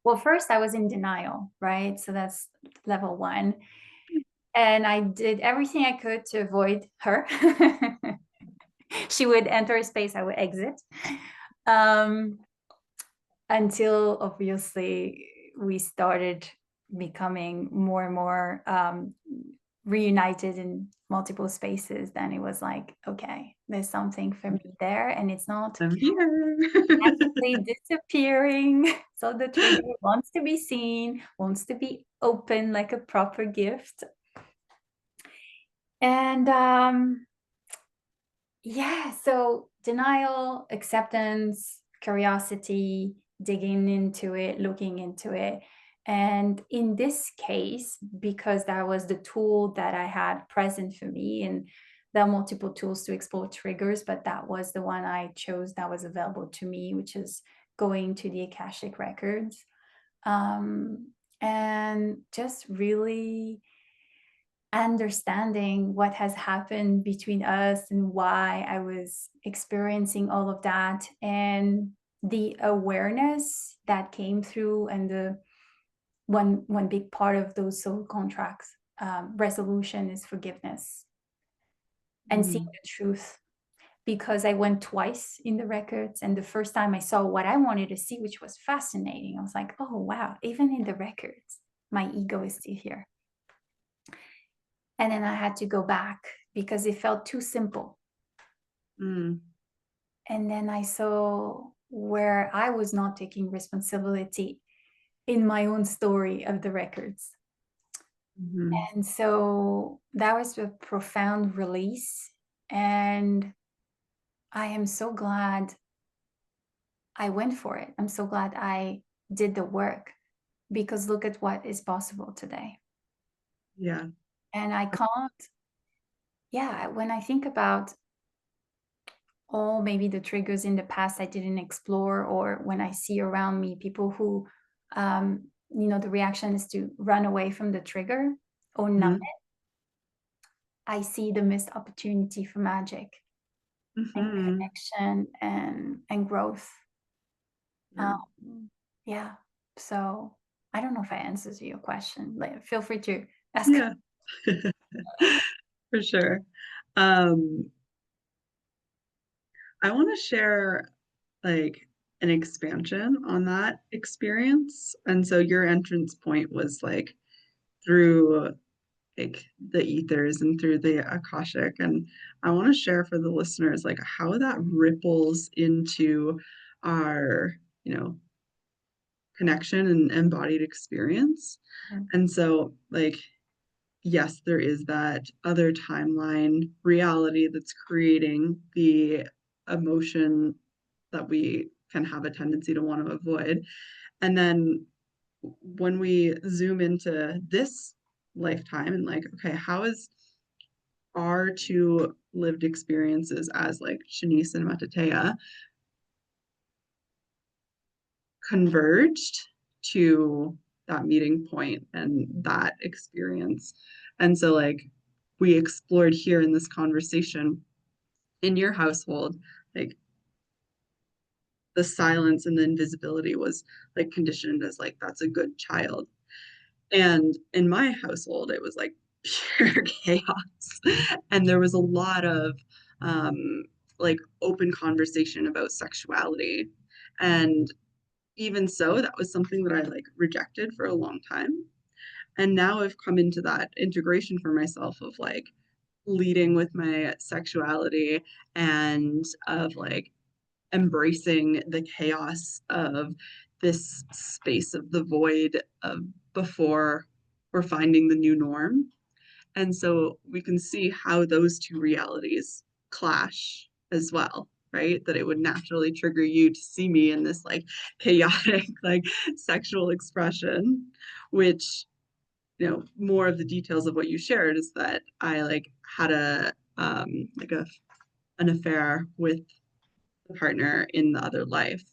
well, first I was in denial, right? So that's level one. And I did everything I could to avoid her. She would enter a space, I would exit. Until obviously we started becoming more and more reunited in multiple spaces. Then it was like, okay, there's something for me there, and it's not I'm here. actually disappearing. So the trigger wants to be seen, wants to be open like a proper gift. And yeah, so denial, acceptance, curiosity, digging into it, looking into it. And in this case, because that was the tool that I had present for me, and there are multiple tools to explore triggers, but that was the one I chose that was available to me, which is going to the Akashic records. And just really understanding what has happened between us and why I was experiencing all of that, and the awareness that came through, and the one big part of those soul contracts resolution is forgiveness and seeing the truth, because I went twice in the records, and the first time I saw what I wanted to see, which was fascinating. I was like, oh wow, even in the records my ego is still here. And then I had to go back because it felt too simple. And then I saw where I was not taking responsibility in my own story of the records. And so that was a profound release. And I am so glad I went for it. I'm so glad I did the work, because look at what is possible today. Yeah. And I can't, yeah, when I think about all maybe the triggers in the past I didn't explore, or when I see around me people who, the reaction is to run away from the trigger or numb it, I see the missed opportunity for magic and connection and growth. Yeah. So I don't know if I answered your question. Like, feel free to ask. Yeah. For sure. I want to share like an expansion on that experience. And so your entrance point was like through like the ethers and through the Akashic. And I want to share for the listeners like how that ripples into our, connection and embodied experience. And so like yes, there is that other timeline reality that's creating the emotion that we can have a tendency to want to avoid. And then when we zoom into this lifetime and like, okay, how is our two lived experiences as like Shanice and Matatea converged to that meeting point and that experience? And so like we explored here in this conversation in your household, like the silence and the invisibility was like conditioned as like that's a good child. And in my household it was like pure chaos, and there was a lot of like open conversation about sexuality. And even so, that was something that I like rejected for a long time. And now I've come into that integration for myself of like leading with my sexuality and of like embracing the chaos of this space of the void of before we're finding the new norm. And so we can see how those two realities clash as well, right? That it would naturally trigger you to see me in this like chaotic, like sexual expression, which, you know, more of the details of what you shared is that I like had a like a an affair with the partner in the other life.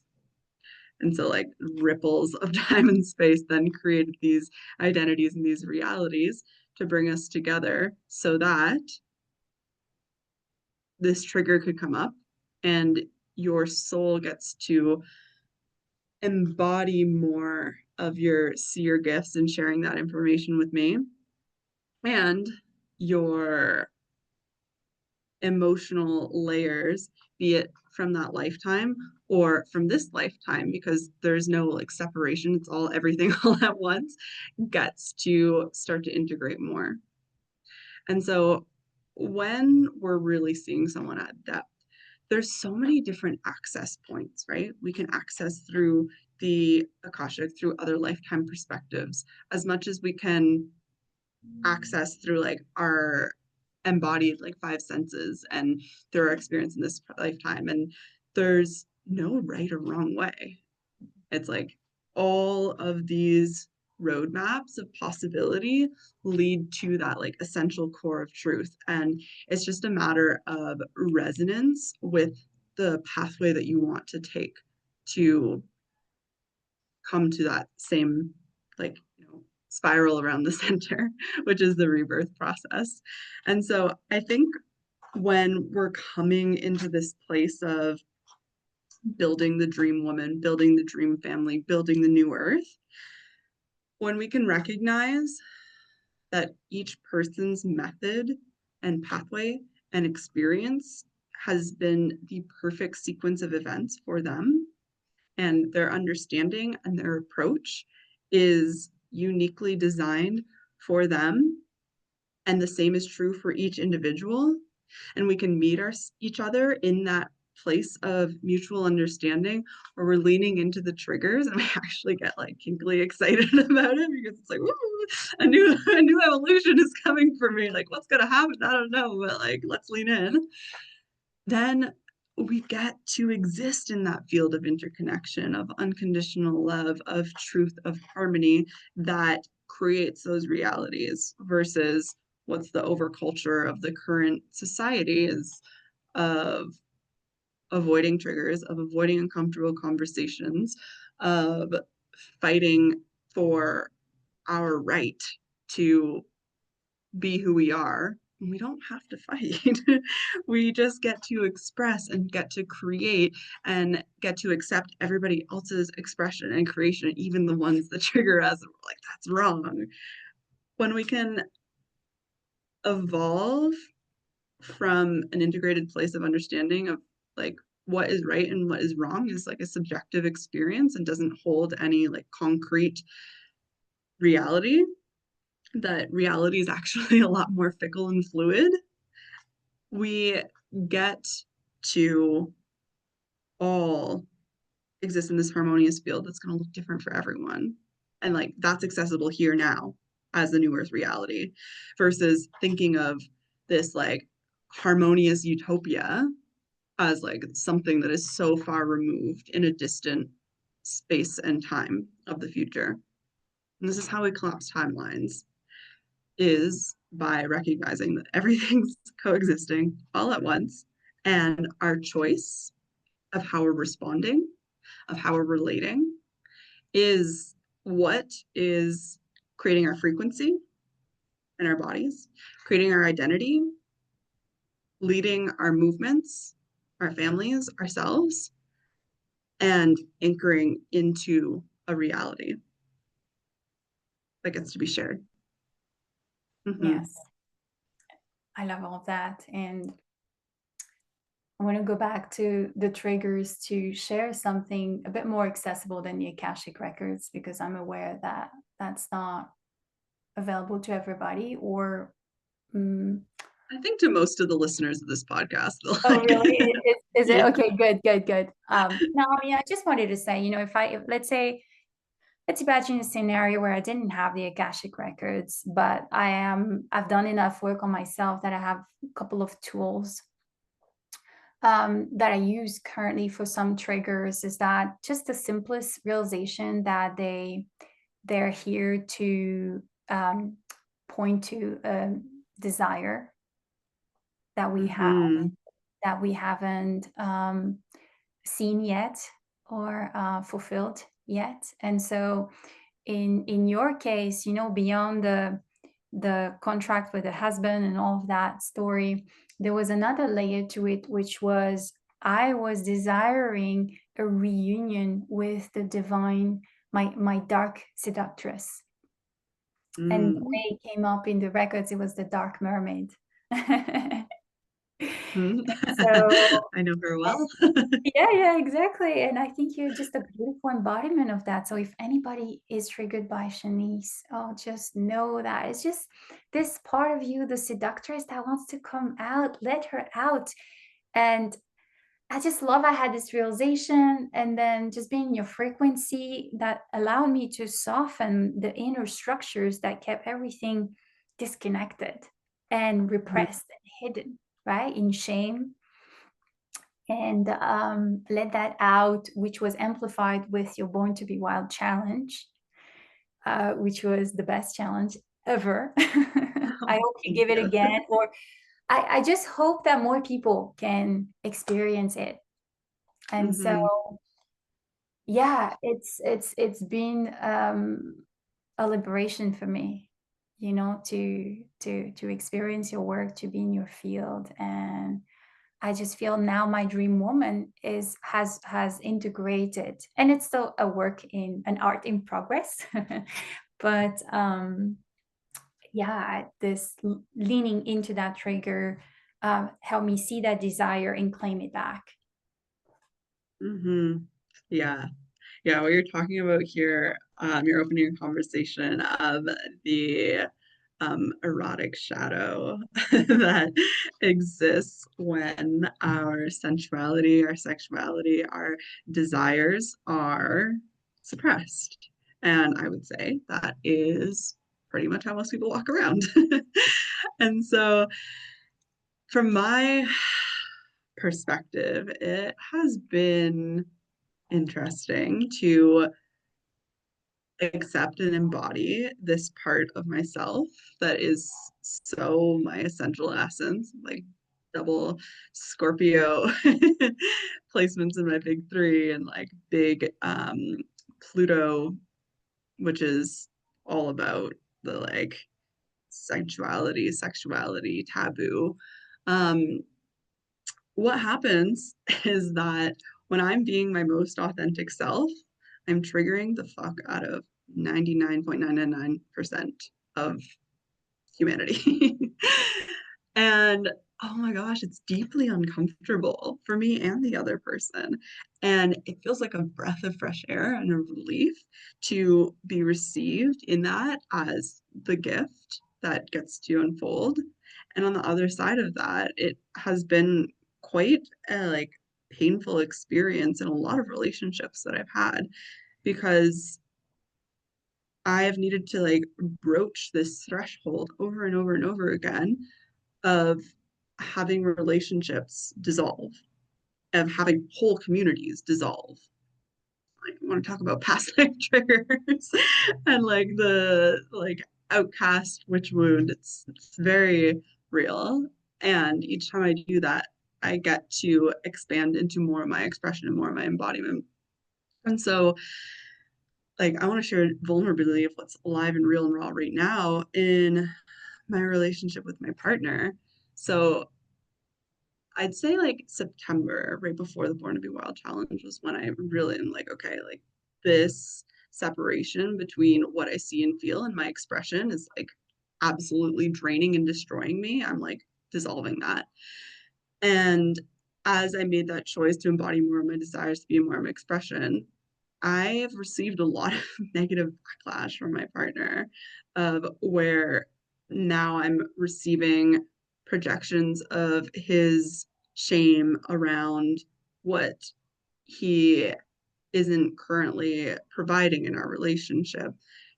And so like ripples of time and space then created these identities and these realities to bring us together so that this trigger could come up and your soul gets to embody more of your seer gifts and sharing that information with me, and your emotional layers, be it from that lifetime or from this lifetime, because there's no like separation, it's all everything all at once, gets to start to integrate more. And so when we're really seeing someone at depth, there's so many different access points, right? We can access through the Akashic, through other lifetime perspectives, as much as we can access through like our embodied like five senses and through our experience in this lifetime. And there's no right or wrong way. It's like all of these roadmaps of possibility lead to that like essential core of truth. And it's just a matter of resonance with the pathway that you want to take to come to that same like, you know, spiral around the center, which is the rebirth process. And so I think when we're coming into this place of building the dream woman, building the dream family, building the new earth, when we can recognize that each person's method and pathway and experience has been the perfect sequence of events for them, and their understanding and their approach is uniquely designed for them, and the same is true for each individual, and we can meet each other in that place of mutual understanding where we're leaning into the triggers and we actually get like kinkily excited about it because it's like, woo, a new evolution is coming for me. Like, what's gonna happen? I don't know, but like, let's lean in. Then we get to exist in that field of interconnection, of unconditional love, of truth, of harmony that creates those realities versus what's the overculture of the current society is of avoiding triggers, of avoiding uncomfortable conversations, of fighting for our right to be who we are. We don't have to fight. We just get to express and get to create and get to accept everybody else's expression and creation, even the ones that trigger us. And we're like, that's wrong. When we can evolve from an integrated place of understanding of like what is right and what is wrong is like a subjective experience and doesn't hold any like concrete reality, that reality is actually a lot more fickle and fluid, we get to all exist in this harmonious field that's going to look different for everyone. And like that's accessible here now as the new earth reality versus thinking of this like harmonious utopia as like something that is so far removed in a distant space and time of the future. And this is how we collapse timelines, is by recognizing that everything's coexisting all at once, and our choice of how we're responding, of how we're relating, is what is creating our frequency in our bodies, creating our identity, leading our movements, our families, ourselves, and anchoring into a reality that gets to be shared. Yes, I love all of that. And I want to go back to the triggers to share something a bit more accessible than the Akashic records, because I'm aware that that's not available to everybody. Or I think to most of the listeners of this podcast, they'll oh, like really? it. Is it Yeah. okay? Good, good, good. No, I mean, I just wanted to say, if let's say, let's imagine a scenario where I didn't have the Akashic records, but I've done enough work on myself that I have a couple of tools that I use currently for some triggers. Is that just the simplest realization that they're here to point to a desire that we have, Mm-hmm. that we haven't seen yet, or fulfilled yet. And so in your case, beyond the contract with the husband and all of that story, there was another layer to it, which was I was desiring a reunion with the divine, my dark seductress. And the Mm-hmm. way it came up in the records, it was the dark mermaid. So I know her well. yeah, yeah, exactly. And I think you're just a beautiful embodiment of that. So if anybody is triggered by Shanice, oh, just know that it's just this part of you, the seductress that wants to come out. Let her out. And I just love I had this realization, and then just being your frequency that allowed me to soften the inner structures that kept everything disconnected and repressed and hidden, right? In shame, and let that out, which was amplified with your Born to Be Wild challenge, which was the best challenge ever. I Oh, hope you thank give it you. again, or I just hope that more people can experience it. And so, Mm-hmm. yeah, it's been a liberation for me, to experience your work, to be in your field. And I just feel now my dream woman has integrated, and it's still a work in an art in progress. But yeah, this leaning into that trigger help me see that desire and claim it back. Mm-hmm. Yeah. Yeah, what you're talking about here, you're opening a conversation of the erotic shadow that exists when our sensuality, our sexuality, our desires are suppressed. And I would say that is pretty much how most people walk around. And so, from my perspective, it has been interesting to accept and embody this part of myself that is so my essential essence, like double Scorpio placements in my big three, and like big Pluto, which is all about the like sensuality, sexuality, taboo. Um, what happens is that when I'm being my most authentic self, I'm triggering the fuck out of 99.999% of humanity. And oh my gosh, it's deeply uncomfortable for me and the other person. And it feels like a breath of fresh air and a relief to be received in that as the gift that gets to unfold. And on the other side of that, it has been quite a like painful experience in a lot of relationships that I've had, because I have needed to like broach this threshold over and over and over again of having relationships dissolve, of having whole communities dissolve. Like, I want to talk about past life triggers and like the like outcast witch wound. It's very real. And each time I do that, I get to expand into more of my expression and more of my embodiment. And so, like, I want to share vulnerability of what's alive and real and raw right now in my relationship with my partner. So I'd say like September, right before the Born to Be Wild challenge, was when I really am like, okay, like this separation between what I see and feel and my expression is like absolutely draining and destroying me. I'm like dissolving that. And as I made that choice to embody more of my desires to be more of my expression, I have received a lot of negative backlash from my partner of where now I'm receiving projections of his shame around what he isn't currently providing in our relationship,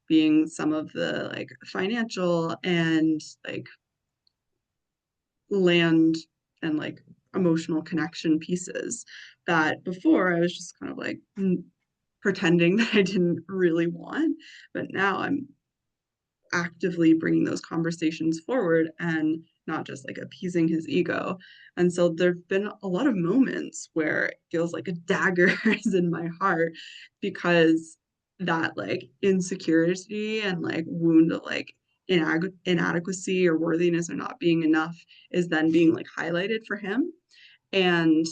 being some of the like financial and like land and like emotional connection pieces that before I was just kind of like pretending that I didn't really want, but now I'm actively bringing those conversations forward and not just like appeasing his ego. And so there've been a lot of moments where it feels like a dagger is in my heart because that like insecurity and like wound of like inadequacy or worthiness or not being enough is then being like highlighted for him. And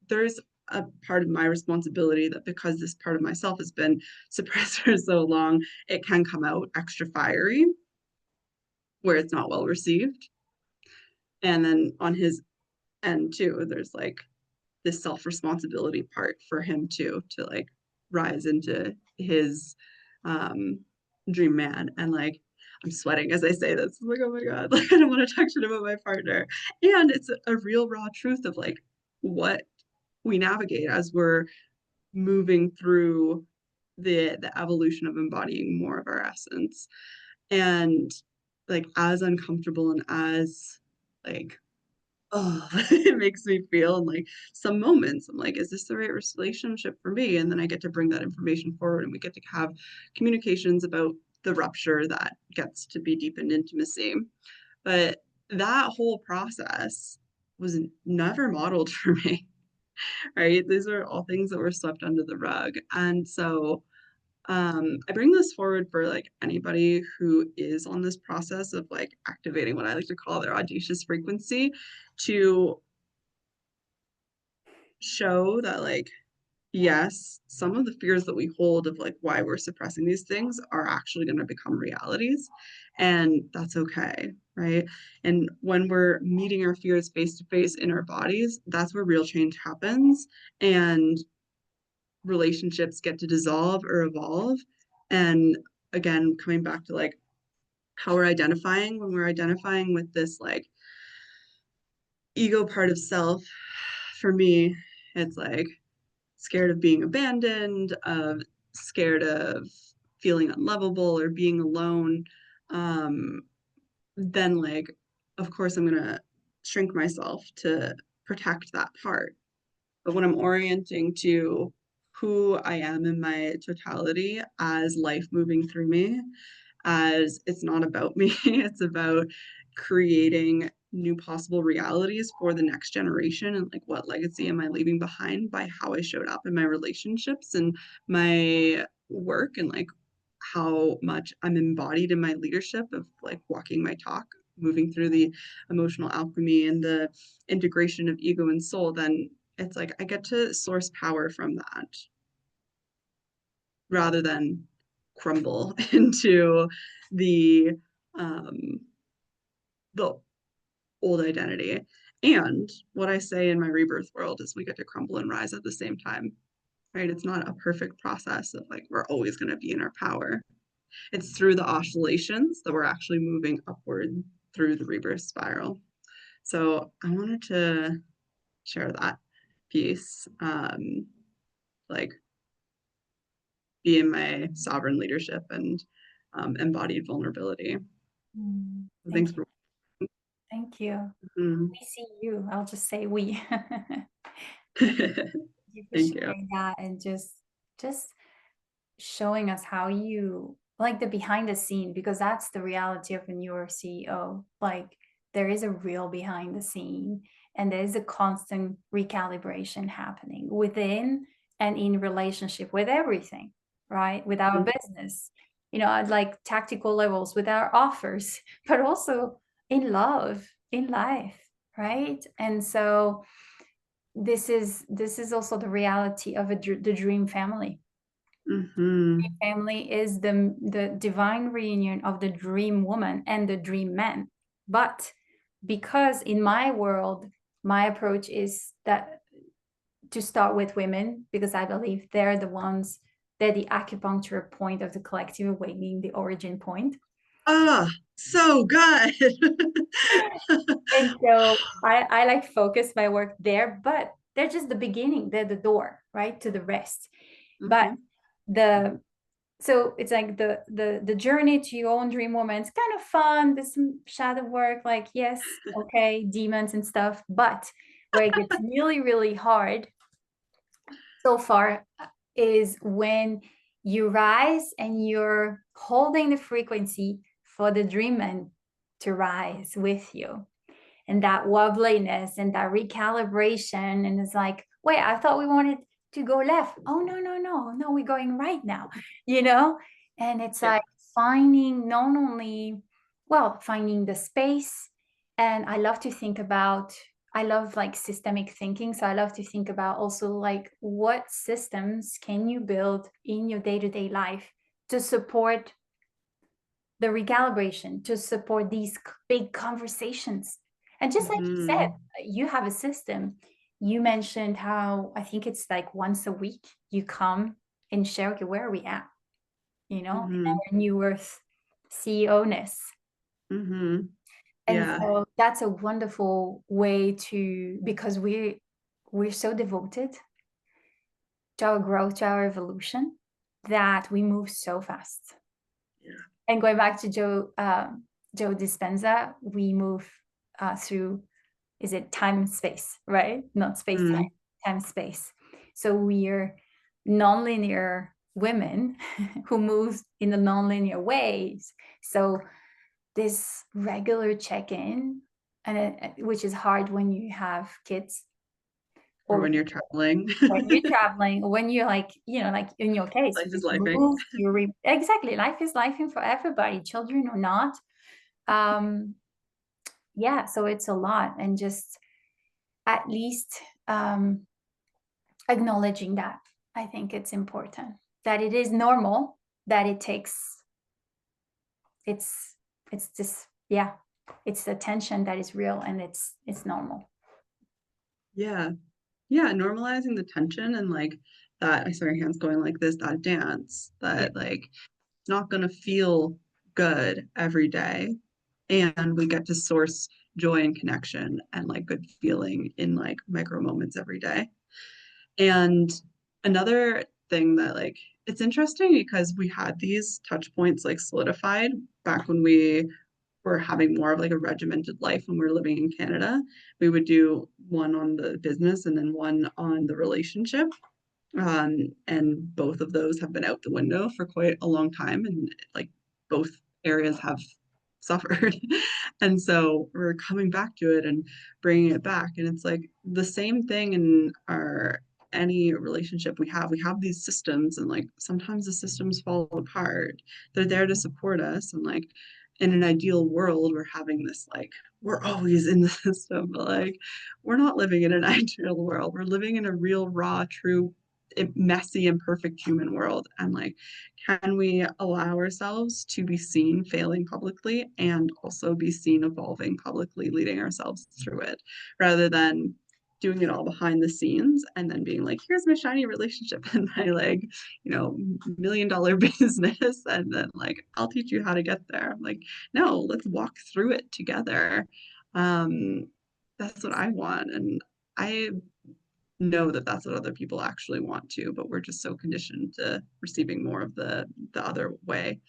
there's a part of my responsibility that because this part of myself has been suppressed for so long, it can come out extra fiery where it's not well received. And then on his end too, there's like this self-responsibility part for him too, to like rise into his um dream man. And like I'm sweating as I say this. I'm like, oh my God, like I don't want to talk shit about my partner. And it's a real raw truth of like what we navigate as we're moving through the evolution of embodying more of our essence. And like as uncomfortable and as like oh it makes me feel in like some moments I'm like, is this the right relationship for me? And then I get to bring that information forward and we get to have communications about the rupture that gets to be deepened intimacy. But that whole process was never modeled for me, right? These are all things that were swept under the rug. And so I bring this forward for like anybody who is on this process of like activating what I like to call their audacious frequency to show that like yes, some of the fears that we hold of like why we're suppressing these things are actually going to become realities, and that's okay, right? And when we're meeting our fears face to face in our bodies, that's where real change happens, and relationships get to dissolve or evolve. And again, coming back to like how we're identifying, when we're identifying with this like ego part of self, for me, it's like scared of being abandoned, scared of feeling unlovable or being alone. Um, then like, of course, I'm gonna shrink myself to protect that part. But when I'm orienting to who I am in my totality as life moving through me, as it's not about me, it's about creating new possible realities for the next generation and like what legacy am I leaving behind by how I showed up in my relationships and my work and like how much I'm embodied in my leadership of like walking my talk, moving through the emotional alchemy and the integration of ego and soul, then it's like I get to source power from that rather than crumble into the um the old identity. And what I say in my rebirth world is we get to crumble and rise at the same time, right? It's not a perfect process of like we're always going to be in our power. It's through the oscillations that we're actually moving upward through the rebirth spiral. So I wanted to share that piece, like be in my sovereign leadership and embodied vulnerability. Thanks Thank you. for. Thank you. Mm. We see you. I'll just say we. Thank you for Thank you. sharing that and just showing us how you like the behind the scene, because that's the reality of when you're a CEO. Like there is a real behind the scene and there's a constant recalibration happening within and in relationship with everything, right? With our business, at like tactical levels with our offers, but also in love, in life, right? And so this is also the reality of the dream family. Mm-hmm. Dream family is the divine reunion of the dream woman and the dream man. But because in my world, my approach is that to start with women, because I believe they're the acupuncture point of the collective awakening, the origin point. Ah, so good. And so I like focus my work there, but they're just the beginning. They're the door, right, to the rest. But Mhm. so it's like the journey to your own dream woman. It's kind of fun. There's some shadow work, like, yes, okay, demons and stuff. But where it gets really, really hard so far is when you rise and you're holding the frequency for the dreamer to rise with you, and that wobbliness and that recalibration. And it's like, wait, I thought we wanted to go left. Oh, no, we're going right now, you know? And it's Yeah. like finding not only, well, finding the space. And I love to think about, I love like systemic thinking. So I love to think about also like what systems can you build in your day-to-day life to support the recalibration, to support these big conversations. And just like you said, Mhm. you have a system. You mentioned how I think it's like once a week you come and share, okay, where are we at? You know, in Mhm. our new earth CEO-ness. Mhm. And Yeah. so that's a wonderful way to, because we're so devoted to our growth, to our evolution, that we move so fast. Yeah. And going back to Joe Dispenza, we move through, is it time and space, right? Not space time, Mhm. time space. So we're nonlinear women who move in the nonlinear ways. So this regular check-in, and which is hard when you have kids, Or or when you're traveling. when you're traveling, or when you're like, you know, like in your case, Life you is lifing. move, exactly, life is life for everybody, children or not. Um, yeah, so it's a lot, and just at least acknowledging that, I think it's important, that it is normal, that it takes, it's it's just, yeah, it's the tension that is real, and it's normal. Yeah. Yeah, normalizing the tension and like that, I saw your hands going like this, that dance, Yeah. that like it's not gonna feel good every day. And we get to source joy and connection and like good feeling in like micro moments every day. And another thing that like it's interesting because we had these touch points like solidified back when we were having more of like a regimented life when we were living in Canada. We would do one on the business and then one on the relationship. And both of those have been out the window for quite a long time, and like both areas have suffered. And so we're coming back to it and bringing it back. And it's like the same thing in our any relationship we have these systems, and like sometimes the systems fall apart. They're there to support us, and like in an ideal world we're having this like we're always in the system, but like we're not living in an ideal world. We're living in a real raw true messy imperfect human world. And like can we allow ourselves to be seen failing publicly and also be seen evolving publicly, leading ourselves through it, rather than doing it all behind the scenes and then being like, here's my shiny relationship and my like, you know, $1 million business. And then like, I'll teach you how to get there. I'm like, no, let's walk through it together. Um, that's what I want. And I know that that's what other people actually want to, but we're just so conditioned to receiving more of the other way.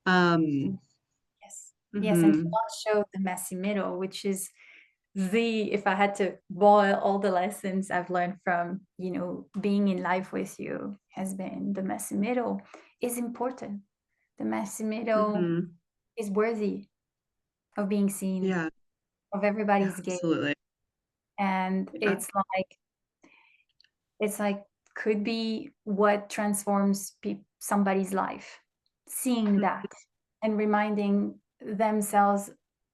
Um, Yes, yes, and to mhm, not show the messy middle, which is the, if I had to boil all the lessons I've learned from, you know, being in life with you, has been the messy middle is important. The messy middle mhm. is worthy of being seen, Yeah, of yeah, everybody's gaze. absolutely. And Yeah. it's like could be what transforms somebody's life, seeing that and reminding themselves,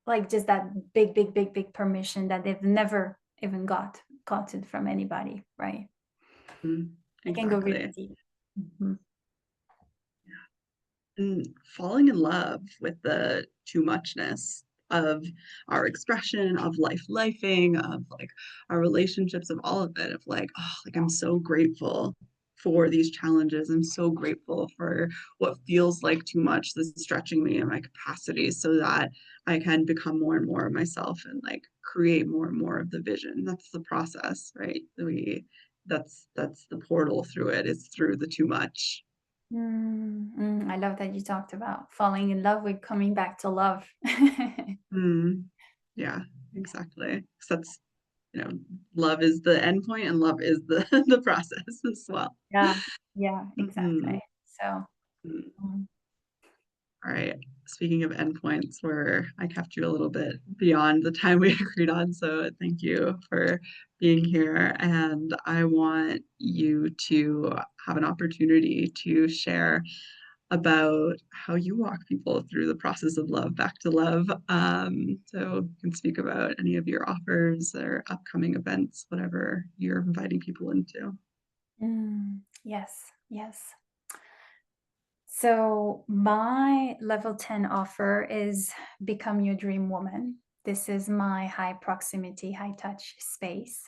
like just that big permission that they've never even gotten from anybody, right? Mhm, It can go really exactly. deep. Mhm. And falling in love with the too muchness of our expression, of lifing, of like our relationships, of all of it, of like, oh, like I'm so grateful for these challenges. I'm so grateful for what feels like too much that's stretching me and my capacity so that I can become more and more of myself and like create more and more of the vision. That's the process, right? That's the portal through it. It's through the too much. I love that you talked about falling in love with coming back to love. Mm, yeah, exactly. 'Cause that's, love is the end point and love is the the process as well. Yeah, yeah, Mhm. exactly. So, Mm. mm, All right. Speaking of endpoints, where I kept you a little bit beyond the time we agreed on, so thank you for being here. And I want you to have an opportunity to share about how you walk people through the process of love back to love. So you can speak about any of your offers or upcoming events, whatever you're inviting people into. yes, yes. So, my level 10 offer is Become Your Dream Woman. This is my high proximity, high touch space.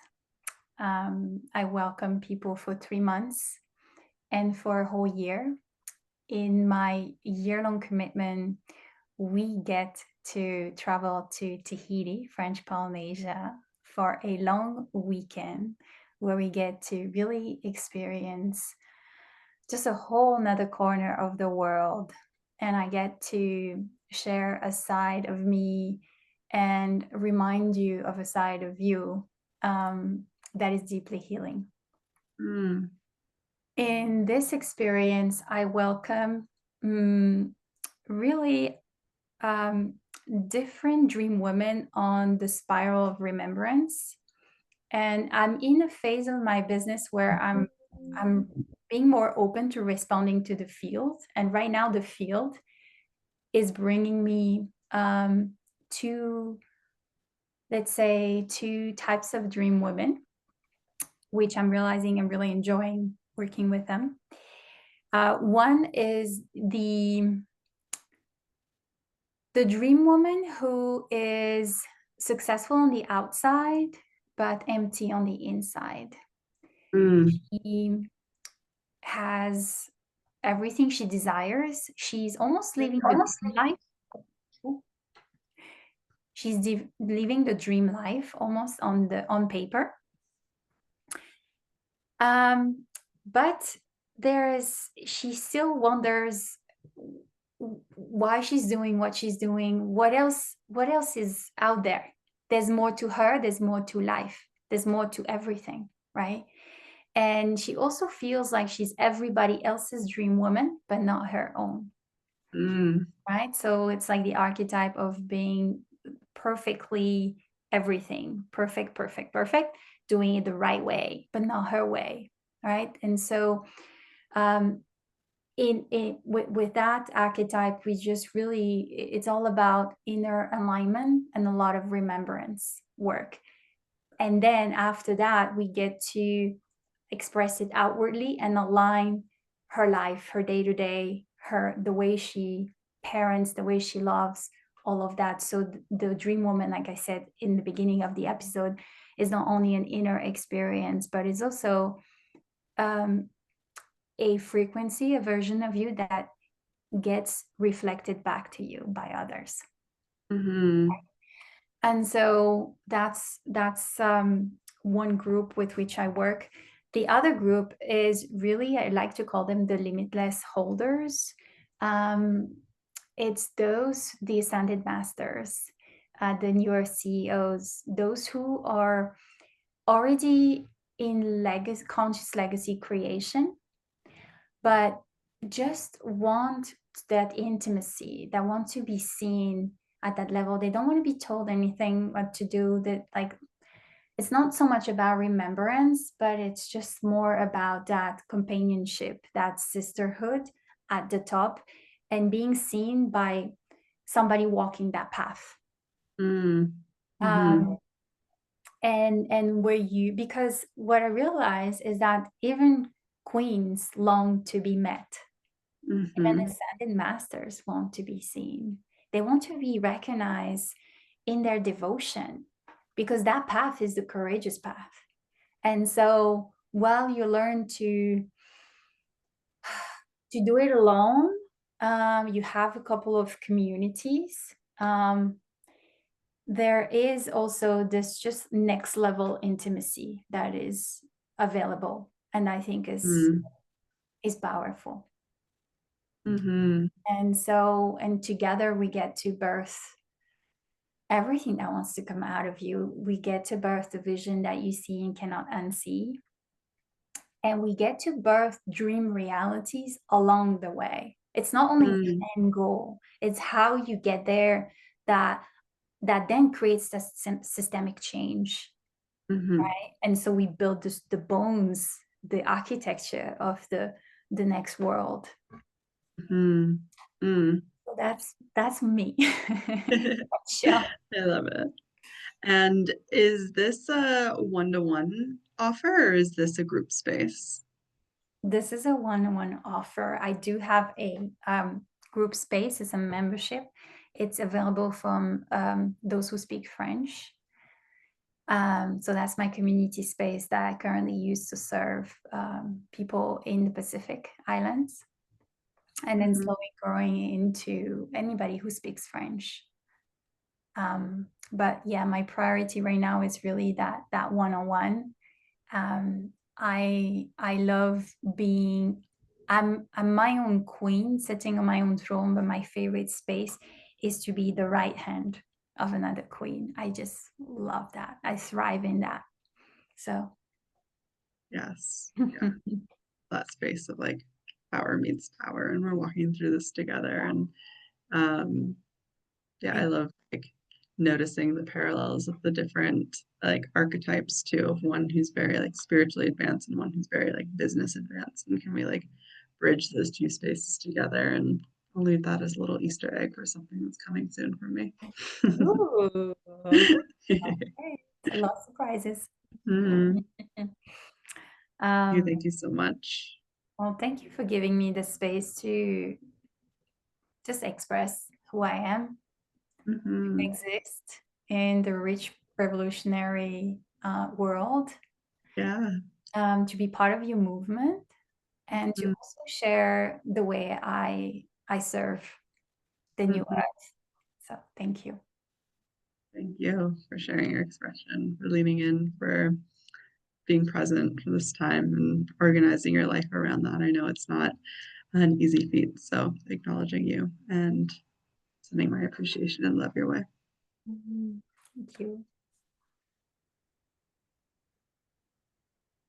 I welcome people for 3 months and for a whole year. In my year-long commitment, we get to travel to Tahiti, French Polynesia, for a long weekend where we get to really experience just a whole nother corner of the world. And I get to share a side of me and remind you of a side of you that is deeply healing. Mm, In this experience, I welcome mm, really um, different dream women on the spiral of remembrance. And I'm in a phase of my business where I'm being more open to responding to the field. And right now, the field is bringing me two, let's say, two types of dream women, which I'm realizing I'm really enjoying working with them. One is the dream woman who is successful on the outside but empty on the inside. mm, She has everything she desires. She's almost living the dream life. She's living the dream life almost on paper. But she still wonders why she's doing what she's doing. What else is out there? There's more to her, there's more to life, there's more to everything, right? And she also feels like she's everybody else's dream woman, but not her own, mm, right? So it's like the archetype of being perfectly everything, perfect, perfect, perfect, doing it the right way, but not her way, right? And so um, with that archetype, we just really, it's all about inner alignment and a lot of remembrance work. And then after that, we get to express it outwardly and align her life, her day to day, the way she parents, the way she loves, all of that. So the dream woman, like I said in the beginning of the episode, is not only an inner experience, but it's also um, a frequency, a version of you that gets reflected back to you by others. mhm, And so that's one group with which I work. The other group is really, I like to call them the limitless holders. Um, it's the ascended masters, the newer CEOs, those who are already in conscious legacy creation, but just want that intimacy, that want to be seen at that level. They don't want to be told anything what to do. That, like, it's not so much about remembrance, but it's just more about that companionship, that sisterhood at the top, and being seen by somebody walking that path. mm, mhm, Um, and where you, because what I realize is that even queens long to be met. Even mhm, ascended masters want to be seen. They want to be recognized in their devotion, because that path is the courageous path. And so while you learn to do it alone, you have a couple of communities. There is also this just next level intimacy that is available, and I think is powerful. Mm-hmm. And together we get to birth everything that wants to come out of you. We get to birth the vision that you see and cannot unsee. And we get to birth dream realities along the way. It's not only the end goal, it's how you get there that then creates the systemic change. Right? And so we build the bones, the architecture of the next world. So that's me. I love it. And is this a one-to-one offer, or is this a group space? This is a one-on-one offer. I do have a group space. It's a membership. It's available from those who speak French. So that's my community space that I currently use to serve people in the Pacific Islands, and then slowly growing into anybody who speaks French. But yeah, my priority right now is really that one-on-one. I love being, I'm my own queen sitting on my own throne, but my favorite space is to be the right hand of another queen. I just love that. I thrive in that. So Yes. Yeah. That space of like power meets power, and we're walking through this together. And yeah, I love like noticing the parallels of the different like archetypes too, of one who's very like spiritually advanced and one who's very like business advanced, and can we like bridge those two spaces together? And I'll leave that as a little Easter egg for something that's coming soon for me. ooh, okay. A lot of surprises. Thank you so much. Well, thank you for giving me the space to just express who I am, exist in the rich revolutionary world, to be part of your movement, and to also share the way I serve the new earth. So thank you. Thank you for sharing your expression, for leaning in, for being present for this time and organizing your life around that. I know it's not an easy feat, so acknowledging you and sending my appreciation and love your way. Thank you.